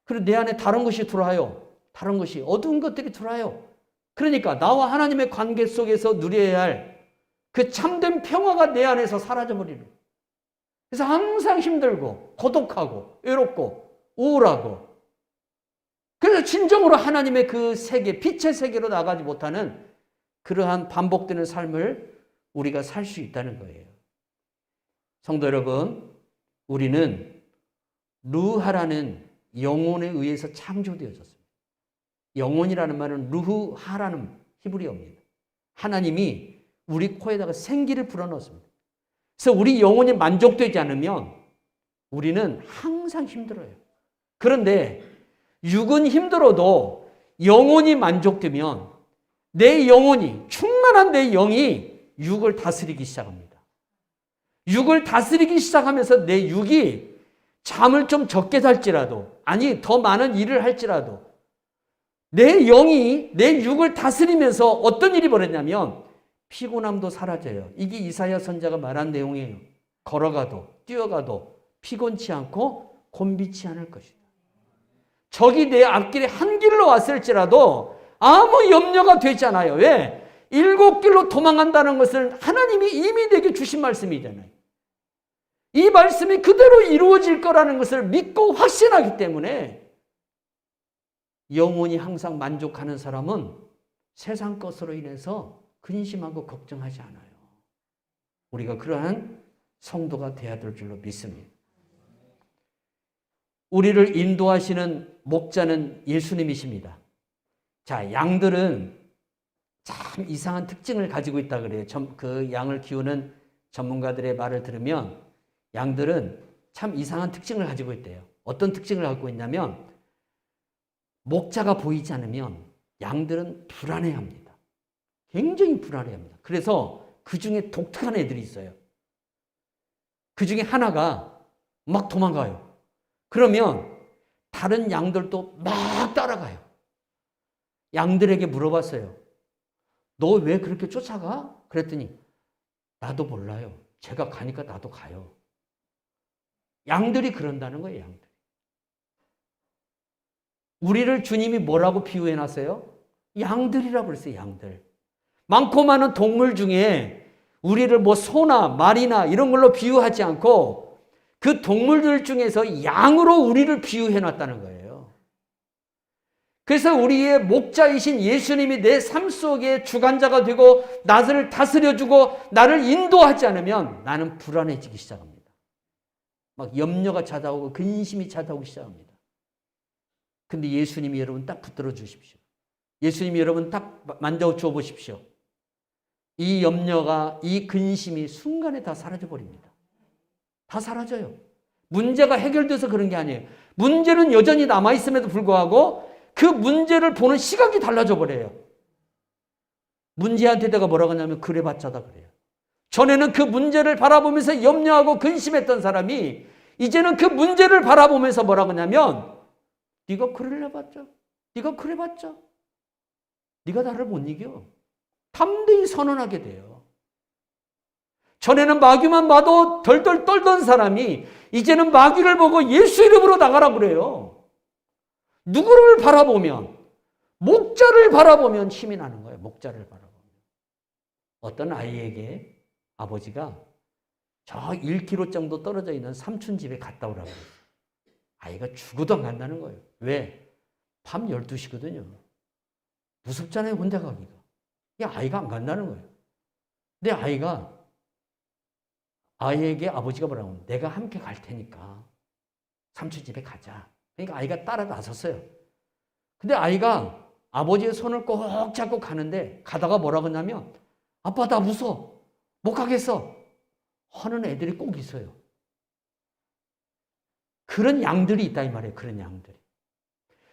그리고 내 안에 다른 것이 들어와요. 다른 것이, 어두운 것들이 들어와요. 그러니까 나와 하나님의 관계 속에서 누려야 할 그 참된 평화가 내 안에서 사라져버리는 거예요. 그래서 항상 힘들고 고독하고 외롭고 우울하고, 그래서 진정으로 하나님의 그 세계, 빛의 세계로 나가지 못하는 그러한 반복되는 삶을 우리가 살 수 있다는 거예요. 성도 여러분, 우리는 루하라는 영혼에 의해서 창조되어졌습니다. 영혼이라는 말은 루하라는 히브리어입니다. 하나님이 우리 코에다가 생기를 불어넣었습니다. 그래서 우리 영혼이 만족되지 않으면 우리는 항상 힘들어요. 그런데 육은 힘들어도 영혼이 만족되면 내 영혼이, 충만한 내 영이 육을 다스리기 시작합니다. 육을 다스리기 시작하면서 내 육이 잠을 좀 적게 잘지라도, 아니 더 많은 일을 할지라도 내 영이 내 육을 다스리면서 어떤 일이 벌어졌냐면 피곤함도 사라져요. 이게 이사야 선지자가 말한 내용이에요. 걸어가도 뛰어가도 피곤치 않고 곤비치 않을 것이다. 적이 내 앞길에 한 길로 왔을지라도 아무 염려가 되지 않아요. 왜? 7길로 도망간다는 것을 하나님이 이미 내게 주신 말씀이잖아요. 이 말씀이 그대로 이루어질 거라는 것을 믿고 확신하기 때문에 영혼이 항상 만족하는 사람은 세상 것으로 인해서 근심하고 걱정하지 않아요. 우리가 그러한 성도가 되어야 될 줄로 믿습니다. 우리를 인도하시는 목자는 예수님이십니다. 자, 양들은 참 이상한 특징을 가지고 있다 그래요. 그 양을 키우는 전문가들의 말을 들으면 양들은 참 이상한 특징을 가지고 있대요. 어떤 특징을 갖고 있냐면 목자가 보이지 않으면 양들은 불안해합니다. 굉장히 불안해합니다. 그래서 그 중에 독특한 애들이 있어요. 그 중에 하나가 막 도망가요. 그러면 다른 양들도 막 따라가요. 양들에게 물어봤어요. 너 왜 그렇게 쫓아가? 그랬더니 나도 몰라요. 제가 가니까 나도 가요. 양들이 그런다는 거예요. 양들. 우리를 주님이 뭐라고 비유해놨어요? 양들이라고 그랬어요. 양들. 많고 많은 동물 중에 우리를 뭐 소나 말이나 이런 걸로 비유하지 않고 그 동물들 중에서 양으로 우리를 비유해놨다는 거예요. 그래서 우리의 목자이신 예수님이 내 삶 속에 주관자가 되고 나를 다스려주고 나를 인도하지 않으면 나는 불안해지기 시작합니다. 막 염려가 찾아오고 근심이 찾아오기 시작합니다. 근데 예수님이 여러분 딱 붙들어 주십시오. 예수님이 여러분 딱 만져줘 보십시오. 이 염려가, 이 근심이 순간에 다 사라져 버립니다. 다 사라져요. 문제가 해결돼서 그런 게 아니에요. 문제는 여전히 남아있음에도 불구하고 그 문제를 보는 시각이 달라져 버려요. 문제한테 내가 뭐라고 하냐면 그래봤자다 그래요. 전에는 그 문제를 바라보면서 염려하고 근심했던 사람이 이제는 그 문제를 바라보면서 뭐라고 하냐면 네가 그래봤자, 네가 그래봤자 네가 나를 못 이겨. 담대히 선언하게 돼요. 전에는 마귀만 봐도 덜덜 떨던 사람이 이제는 마귀를 보고 예수 이름으로 나가라 그래요. 누구를 바라보면, 목자를 바라보면 힘이 나는 거예요. 목자를 바라보면. 어떤 아이에게 아버지가 저 1km 정도 떨어져 있는 삼촌 집에 갔다 오라고 그랬어요. 아이가 죽어도 안 간다는 거예요. 왜? 밤 12시거든요. 무섭잖아요, 혼자 가기가. 이 아이가 안 간다는 거예요. 근데 아이에게 아버지가 뭐라고 하면 내가 함께 갈 테니까 삼촌 집에 가자. 그러니까 아이가 따라 나섰어요. 근데 아이가 아버지의 손을 꼭 잡고 가는데 가다가 뭐라고 하냐면 아빠 나 무서워. 못 가겠어. 하는 애들이 꼭 있어요. 그런 양들이 있다 이 말이에요. 그런 양들이.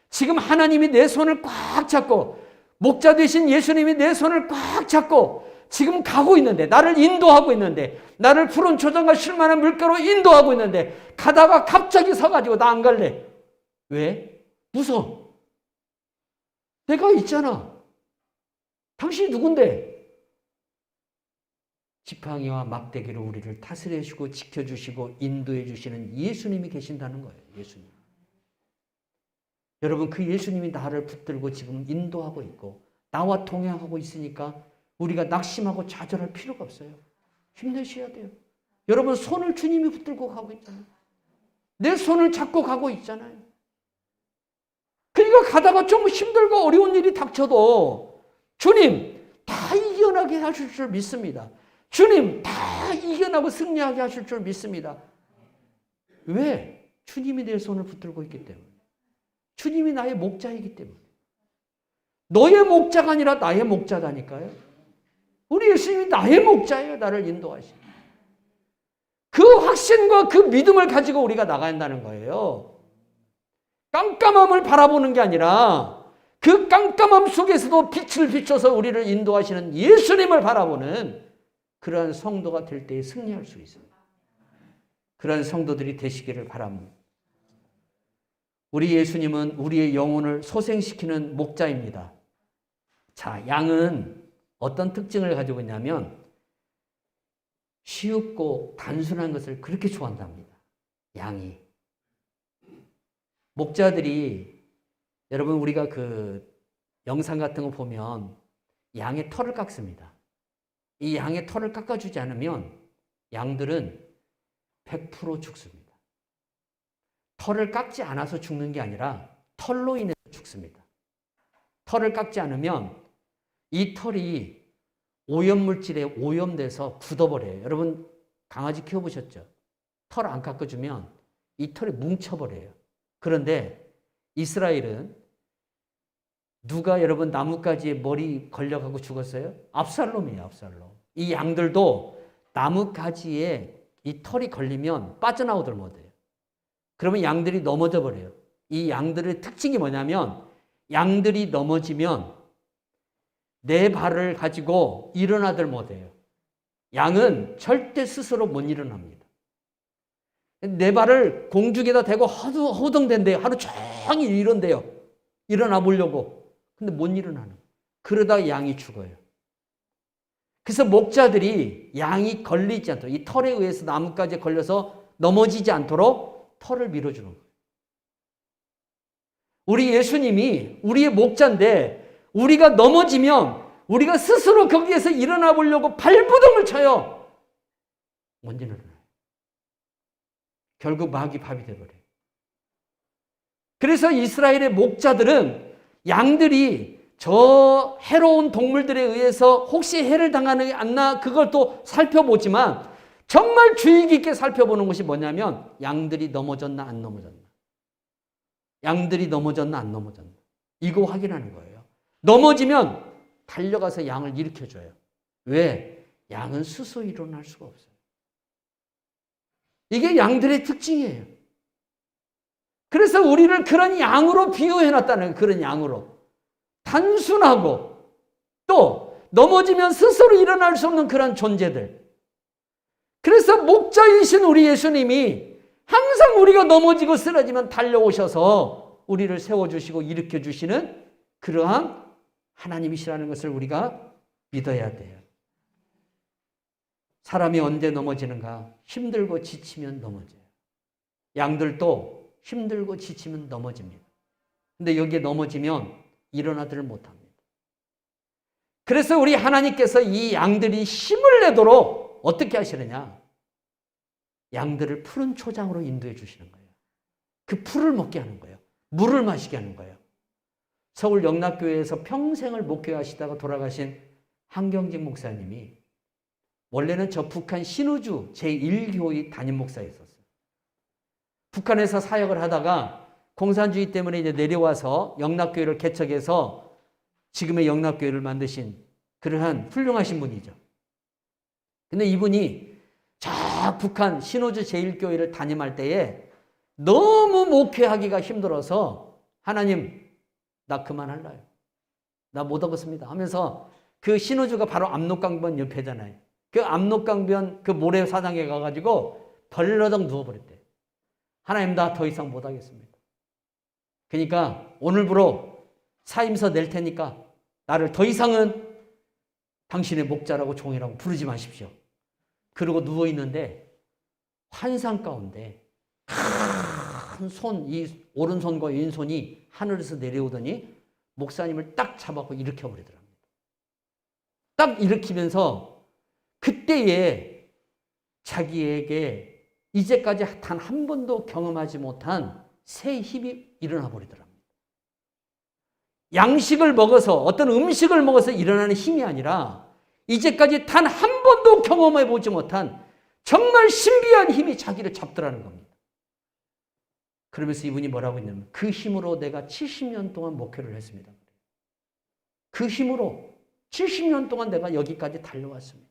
지금 하나님이 내 손을 꽉 잡고 목자 되신 예수님이 내 손을 꽉 잡고 지금 가고 있는데 나를 인도하고 있는데 나를 푸른 초장과 쉴만한 물가로 인도하고 있는데 가다가 갑자기 서가지고 나 안 갈래. 왜? 무서워. 내가 있잖아. 당신이 누군데? 지팡이와 막대기로 우리를 다스려 주시고 지켜주시고 인도해 주시는 예수님이 계신다는 거예요. 예수님. 여러분 그 예수님이 나를 붙들고 지금 인도하고 있고 나와 동행하고 있으니까 우리가 낙심하고 좌절할 필요가 없어요. 힘내셔야 돼요. 여러분 손을 주님이 붙들고 가고 있잖아요. 내 손을 잡고 가고 있잖아요. 그러니까 가다가 좀 힘들고 어려운 일이 닥쳐도 주님 다 이겨나게 하실 줄 믿습니다. 주님 다 이겨나고 승리하게 하실 줄 믿습니다. 왜? 주님이 내 손을 붙들고 있기 때문에. 주님이 나의 목자이기 때문에. 너의 목자가 아니라 나의 목자다니까요. 우리 예수님이 나의 목자예요. 나를 인도하시는. 그 확신과 그 믿음을 가지고 우리가 나가야 한다는 거예요. 깜깜함을 바라보는 게 아니라 그 깜깜함 속에서도 빛을 비춰서 우리를 인도하시는 예수님을 바라보는 그러한 성도가 될 때에 승리할 수 있습니다. 그러한 성도들이 되시기를 바랍니다. 우리 예수님은 우리의 영혼을 소생시키는 목자입니다. 자, 양은 어떤 특징을 가지고 있냐면 쉬웁고 단순한 것을 그렇게 좋아한답니다. 양이. 목자들이 여러분 우리가 그 영상 같은 거 보면 양의 털을 깎습니다. 이 양의 털을 깎아주지 않으면 양들은 100% 죽습니다. 털을 깎지 않아서 죽는 게 아니라 털로 인해서 죽습니다. 털을 깎지 않으면 이 털이 오염물질에 오염돼서 굳어버려요. 여러분 강아지 키워보셨죠? 털 안 깎아주면 이 털이 뭉쳐버려요. 그런데 이스라엘은 누가 여러분 나뭇가지에 머리 걸려가고 죽었어요? 압살롬이에요. 압살롬. 이 양들도 나뭇가지에 이 털이 걸리면 빠져나오들 못해요. 그러면 양들이 넘어져 버려요. 이 양들의 특징이 뭐냐면 양들이 넘어지면 내 발을 가지고 일어나들 못해요. 양은 절대 스스로 못 일어납니다. 내 발을 공중에다 대고 허둥댄대요. 하루 종일 이런대요. 일어나 보려고. 근데 못 일어나는 거예요. 그러다가 양이 죽어요. 그래서 목자들이 양이 걸리지 않도록 이 털에 의해서 나뭇가지에 걸려서 넘어지지 않도록 털을 밀어주는 거예요. 우리 예수님이 우리의 목자인데 우리가 넘어지면 우리가 스스로 거기에서 일어나 보려고 발부둥을 쳐요. 못 일어나요. 결국 막이 밥이 되어버려요. 그래서 이스라엘의 목자들은 양들이 저 해로운 동물들에 의해서 혹시 해를 당하는 게 않나 그걸 또 살펴보지만 정말 주의 깊게 살펴보는 것이 뭐냐면 양들이 넘어졌나 안 넘어졌나. 양들이 넘어졌나 안 넘어졌나. 이거 확인하는 거예요. 넘어지면 달려가서 양을 일으켜줘요. 왜? 양은 스스로 일어날 수가 없어요. 이게 양들의 특징이에요. 그래서 우리를 그런 양으로 비유해놨다는 거예요. 그런 양으로. 단순하고 또 넘어지면 스스로 일어날 수 없는 그런 존재들. 그래서 목자이신 우리 예수님이 항상 우리가 넘어지고 쓰러지면 달려오셔서 우리를 세워주시고 일으켜주시는 그러한 하나님이시라는 것을 우리가 믿어야 돼요. 사람이 언제 넘어지는가? 힘들고 지치면 넘어져요. 양들도 힘들고 지치면 넘어집니다. 근데 여기에 넘어지면 일어나지를 못합니다. 그래서 우리 하나님께서 이 양들이 힘을 내도록 어떻게 하시느냐? 양들을 푸른 초장으로 인도해 주시는 거예요. 그 풀을 먹게 하는 거예요. 물을 마시게 하는 거예요. 서울 영락교회에서 평생을 목회하시다가 돌아가신 한경직 목사님이 원래는 저 북한 신우주 제1교회 담임 목사였었어요. 북한에서 사역을 하다가 공산주의 때문에 이제 내려와서 영락교회를 개척해서 지금의 영락교회를 만드신 그러한 훌륭하신 분이죠. 근데 이분이 저 북한 신우주 제1교회를 담임할 때에 너무 목회하기가 힘들어서 하나님 나 그만할래요. 나 못 하겠습니다 하면서 그 신우주가 바로 압록강변 옆에잖아요. 그 압록강변 그 모래사장에 가가지고 벌러덩 누워버렸대요. 하나님 나 더 이상 못 하겠습니다. 그러니까 오늘부로 사임서 낼 테니까 나를 더 이상은 당신의 목자라고 종이라고 부르지 마십시오. 그러고 누워있는데 환상 가운데 큰 손, 이 오른손과 왼손이 하늘에서 내려오더니 목사님을 딱 잡아서 일으켜버리더랍니다. 딱 일으키면서 그때에 자기에게 이제까지 단 한 번도 경험하지 못한 새 힘이 일어나 버리더랍니다. 양식을 먹어서 어떤 음식을 먹어서 일어나는 힘이 아니라 이제까지 단 한 번도 경험해 보지 못한 정말 신비한 힘이 자기를 잡더라는 겁니다. 그러면서 이분이 뭐라고 했냐면 그 힘으로 내가 70년 동안 목회를 했습니다. 그 힘으로 70년 동안 내가 여기까지 달려왔습니다.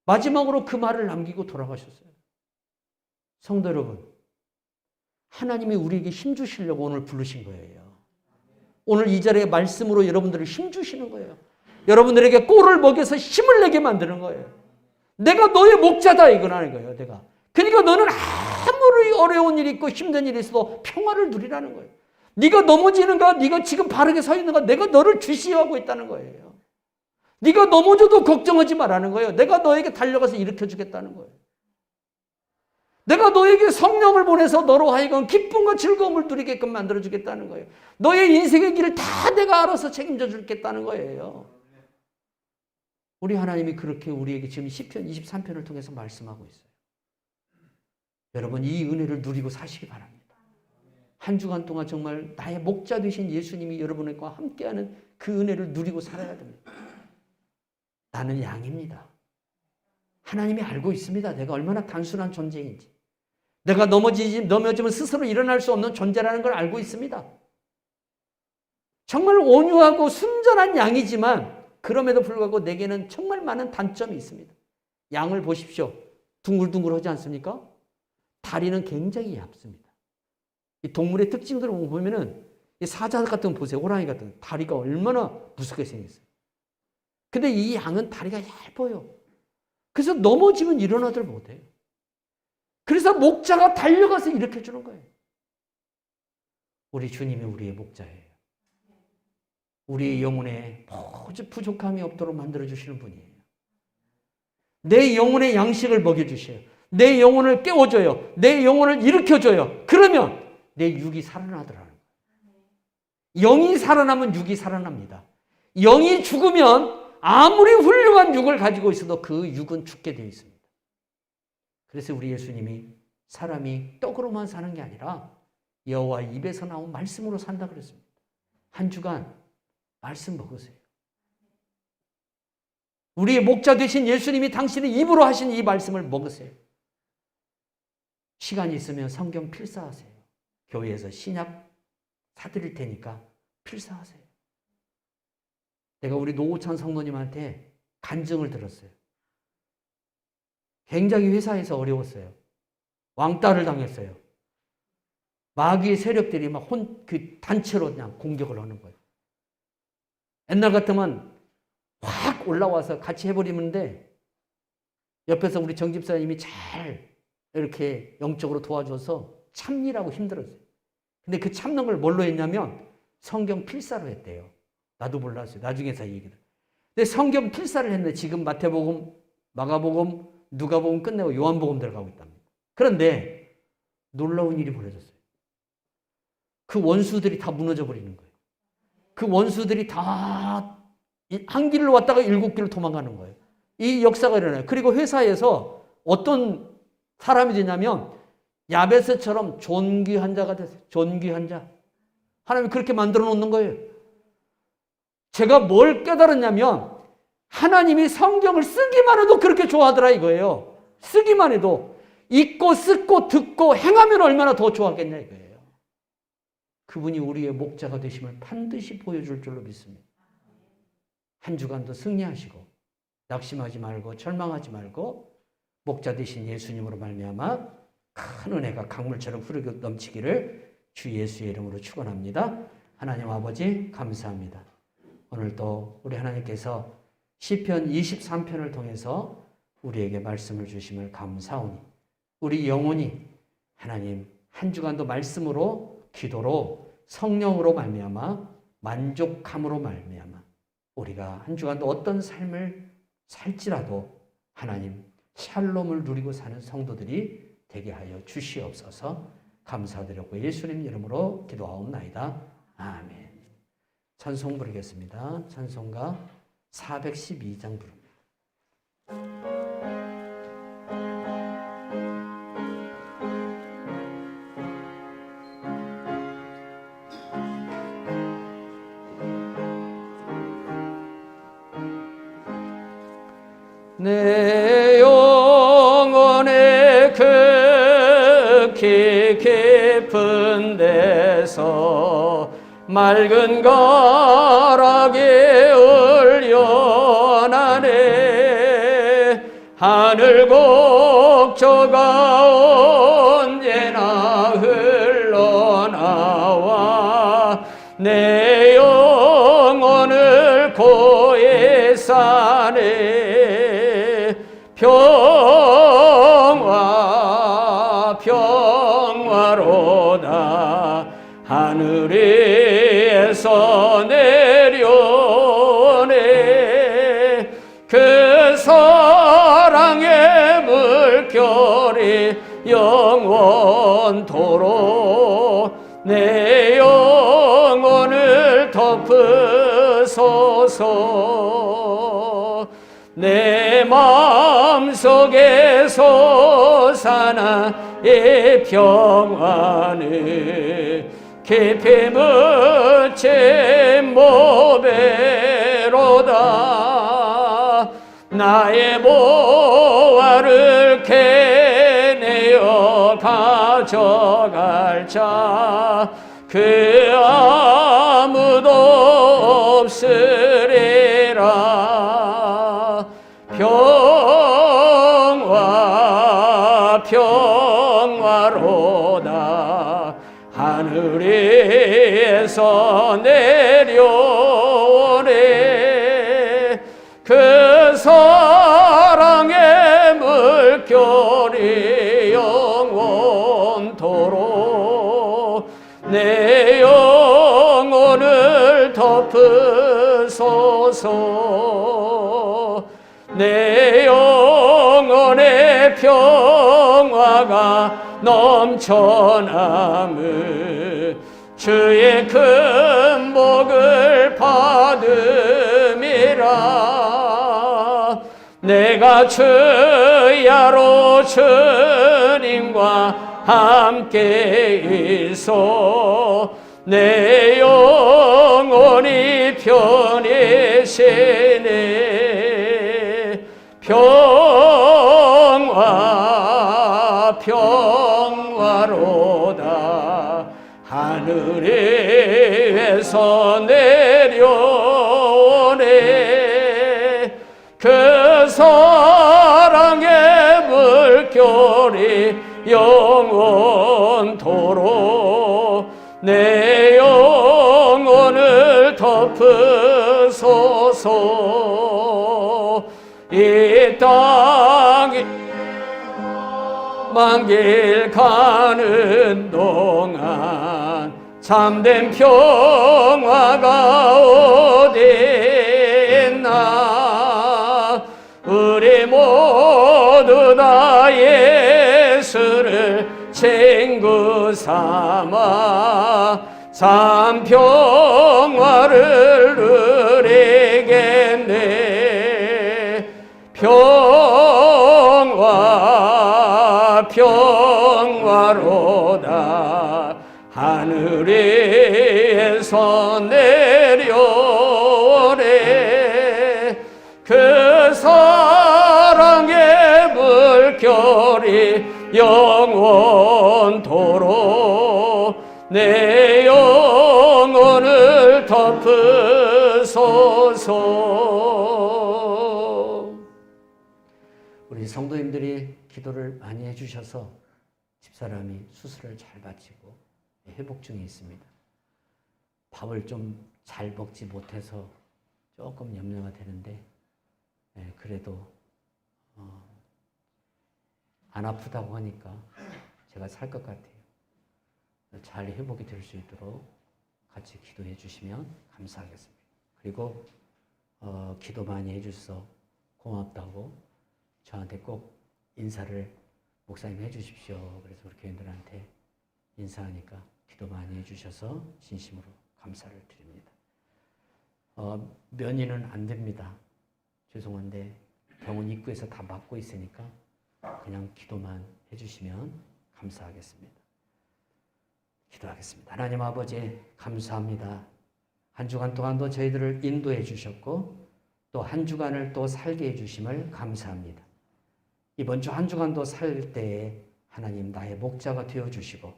마지막으로 그 말을 남기고 돌아가셨어요. 성도 여러분, 하나님이 우리에게 힘 주시려고 오늘 부르신 거예요. 오늘 이 자리에 말씀으로 여러분들을 힘 주시는 거예요. 여러분들에게 꼴을 먹여서 힘을 내게 만드는 거예요. 내가 너의 목자다 이거라는 거예요. 내가. 그러니까 너는 아무리 어려운 일이 있고 힘든 일이 있어도 평화를 누리라는 거예요. 네가 넘어지는가, 네가 지금 바르게 서 있는가, 내가 너를 주시하고 있다는 거예요. 네가 넘어져도 걱정하지 말라는 거예요. 내가 너에게 달려가서 일으켜 주겠다는 거예요. 내가 너에게 성령을 보내서 너로 하여금 기쁨과 즐거움을 누리게끔 만들어 주겠다는 거예요. 너의 인생의 길을 다 내가 알아서 책임져 주겠다는 거예요. 우리 하나님이 그렇게 우리에게 지금 시편 23편을 통해서 말씀하고 있어요. 여러분 이 은혜를 누리고 사시기 바랍니다. 한 주간 동안 정말 나의 목자 되신 예수님이 여러분과 함께하는 그 은혜를 누리고 살아야 됩니다. 나는 양입니다. 하나님이 알고 있습니다. 내가 얼마나 단순한 존재인지. 내가 넘어지면 스스로 일어날 수 없는 존재라는 걸 알고 있습니다. 정말 온유하고 순전한 양이지만 그럼에도 불구하고 내게는 정말 많은 단점이 있습니다. 양을 보십시오. 둥글둥글하지 않습니까? 다리는 굉장히 얇습니다. 이 동물의 특징들을 보면은 이 사자 같은 거 보세요. 호랑이 같은 거. 다리가 얼마나 무섭게 생겼어요. 근데 이 양은 다리가 얇아요. 그래서 넘어지면 일어나들 못해요. 그래서 목자가 달려가서 일으켜 주는 거예요. 우리 주님이 우리의 목자예요. 우리의 영혼에 부족함이 없도록 만들어주시는 분이에요. 내 영혼의 양식을 먹여주셔요. 내 영혼을 깨워줘요. 내 영혼을 일으켜줘요. 그러면 내 육이 살아나더라는 거예요. 영이 살아나면 육이 살아납니다. 영이 죽으면 아무리 훌륭한 육을 가지고 있어도 그 육은 죽게 되어 있습니다. 그래서 우리 예수님이 사람이 떡으로만 사는 게 아니라 여호와 입에서 나온 말씀으로 산다 그랬습니다. 한 주간 말씀 먹으세요. 우리의 목자 되신 예수님이 당신의 입으로 하신 이 말씀을 먹으세요. 시간이 있으면 성경 필사하세요. 교회에서 신약 사드릴 테니까 필사하세요. 내가 우리 노우찬 성도님한테 간증을 들었어요. 굉장히 회사에서 어려웠어요. 왕따를 당했어요. 마귀의 세력들이 막 그 단체로 그냥 공격을 하는 거예요. 옛날 같으면 확 올라와서 같이 해버리는데 옆에서 우리 정 집사님이 잘 이렇게 영적으로 도와줘서 참느라고 힘들었어요. 근데 그 참는 걸 뭘로 했냐면 성경 필사로 했대요. 나도 몰랐어요. 나중에서 얘기를. 근데 성경 필사를 했는데 지금 마태복음, 마가복음, 누가복음 끝내고 요한복음 들어가고 있답니다. 그런데 놀라운 일이 벌어졌어요. 그 원수들이 다 무너져 버리는 거예요. 그 원수들이 다 한 길로 왔다가 7길로 도망가는 거예요. 이 역사가 일어나요. 그리고 회사에서 어떤 사람이 되냐면 야베스처럼 존귀한 자가 됐어요. 존귀한 자. 하나님이 그렇게 만들어 놓는 거예요. 제가 뭘 깨달았냐면 하나님이 성경을 쓰기만 해도 그렇게 좋아하더라 이거예요. 쓰기만 해도. 읽고 쓰고 듣고 행하면 얼마나 더 좋아하겠냐 이거예요. 그분이 우리의 목자가 되심을 반드시 보여줄 줄로 믿습니다. 한 주간도 승리하시고 낙심하지 말고 절망하지 말고 목자 되신 예수님으로 말미암아 큰 은혜가 강물처럼 흐르고 넘치기를 주 예수의 이름으로 축원합니다. 하나님 아버지 감사합니다. 오늘도 우리 하나님께서 시편 23편을 통해서 우리에게 말씀을 주심을 감사오니 우리 영혼이 하나님 한 주간도 말씀으로 기도로 성령으로 말미암아 만족함으로 말미암아 우리가 한 주간도 어떤 삶을 살지라도 하나님 샬롬을 누리고 사는 성도들이 되게 하여 주시옵소서. 감사드렸고 예수님 이름으로 기도하옵나이다. 아멘. 찬송 부르겠습니다. 찬송가 412장 부릅니다. 내 영혼의 극히 깊은 데서 맑은 가락에 울려나네 하늘 곡조가 언제나 흘러나와 내 영혼을 고에 사네 평화로다 하늘에서 내려오네 그 사랑의 물결이 영원토록 내 영혼을 덮으소서 내 마음속에 솟아나 이 평화는 깊이 묻힌 모배로다 나의 보화를 캐내어 가져갈 자 그 아무도 없으리라 평화로다 하늘에서 내려오네 그 사랑의 물결이 영원토록 내 영혼을 덮으소서 내 영혼의 평화가 넘쳐남을 주의 큰 복을 받음이라 내가 주야로 주님과 함께 있어 내 영혼이 편해지네 평화로다 하늘에서 내려오네 그 사랑의 물결이 영원토록 내 영혼을 덮으소서 이 땅이 만길 가는 동안 참된 평화가 어디 있나 우리 모두 다 예수를 친구 삼아 참 평화를 누리게 평화 평화로다 하늘에서 내려오네 그 사랑의 물결이 영원토록 내 영혼을 덮으소서. 우리 성도님들이 기도를 많이 해주셔서 집사람이 수술을 잘 마치고 회복 중에 있습니다. 밥을 좀 잘 먹지 못해서 조금 염려가 되는데 그래도 안 아프다고 하니까 제가 살 것 같아요. 잘 회복이 될 수 있도록 같이 기도해 주시면 감사하겠습니다. 그리고 기도 많이 해주셔서 고맙다고 저한테 꼭 인사를 목사님 해주십시오. 그래서 우리 교인들한테 인사하니까 기도 많이 해주셔서 진심으로 감사를 드립니다. 면회는 안 됩니다. 죄송한데 병원 입구에서 다 막고 있으니까 그냥 기도만 해주시면 감사하겠습니다. 기도하겠습니다. 하나님 아버지 감사합니다. 한 주간 동안도 저희들을 인도해 주셨고 또 한 주간을 또 살게 해주심을 감사합니다. 이번 주 한 주간도 살 때에 하나님 나의 목자가 되어주시고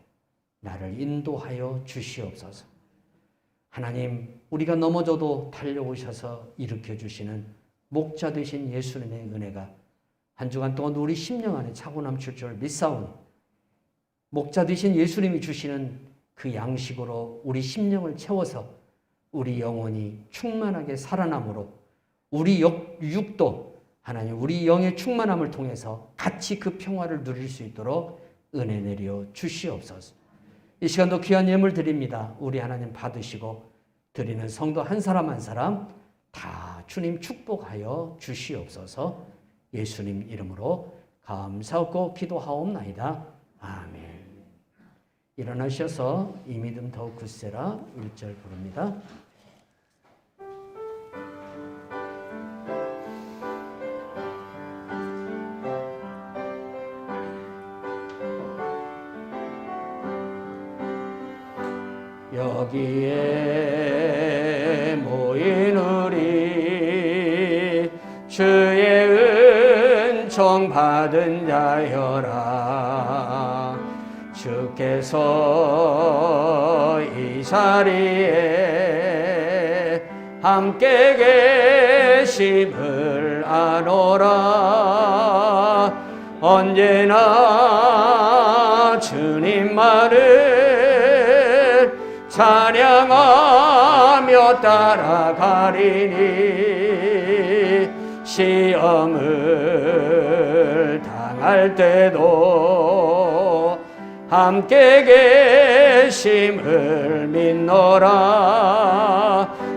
나를 인도하여 주시옵소서. 하나님 우리가 넘어져도 달려오셔서 일으켜주시는 목자 되신 예수님의 은혜가 한 주간 동안 우리 심령 안에 차고 넘칠 줄 믿사오니 목자 되신 예수님이 주시는 그 양식으로 우리 심령을 채워서 우리 영혼이 충만하게 살아남으로 우리 육도 하나님 우리 영의 충만함을 통해서 같이 그 평화를 누릴 수 있도록 은혜 내려 주시옵소서. 이 시간도 귀한 예물 드립니다. 우리 하나님 받으시고 드리는 성도 한 사람 한 사람 다 주님 축복하여 주시옵소서. 예수님 이름으로 감사하고 기도하옵나이다. 아멘. 일어나셔서 이 믿음 더욱 굳세라 1절 부릅니다. 여기에 모인 우리 주의 은총 받은 자여라. 주께서 이 자리에 함께 계심을 아노라. 언제나 주님만을 찬양하며 따라가리니 시험을 당할 때도 함께 계심을 믿노라.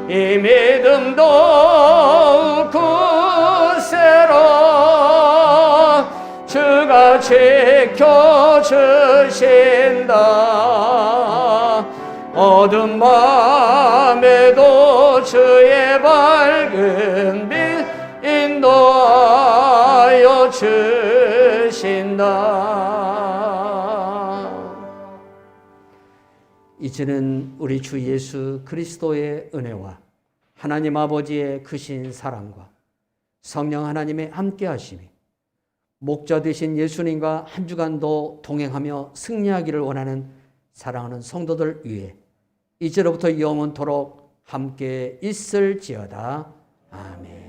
이 믿음 더욱 굳세라. 주가 지켜주신다. 어두운 밤에도 주의 밝은 빛 인도하여 주신다. 이제는 우리 주 예수 그리스도의 은혜와 하나님 아버지의 크신 사랑과 성령 하나님의 함께 하심이 목자 되신 예수님과 한 주간도 동행하며 승리하기를 원하는 사랑하는 성도들 위해 이제로부터 영원토록 함께 있을지어다. 아멘.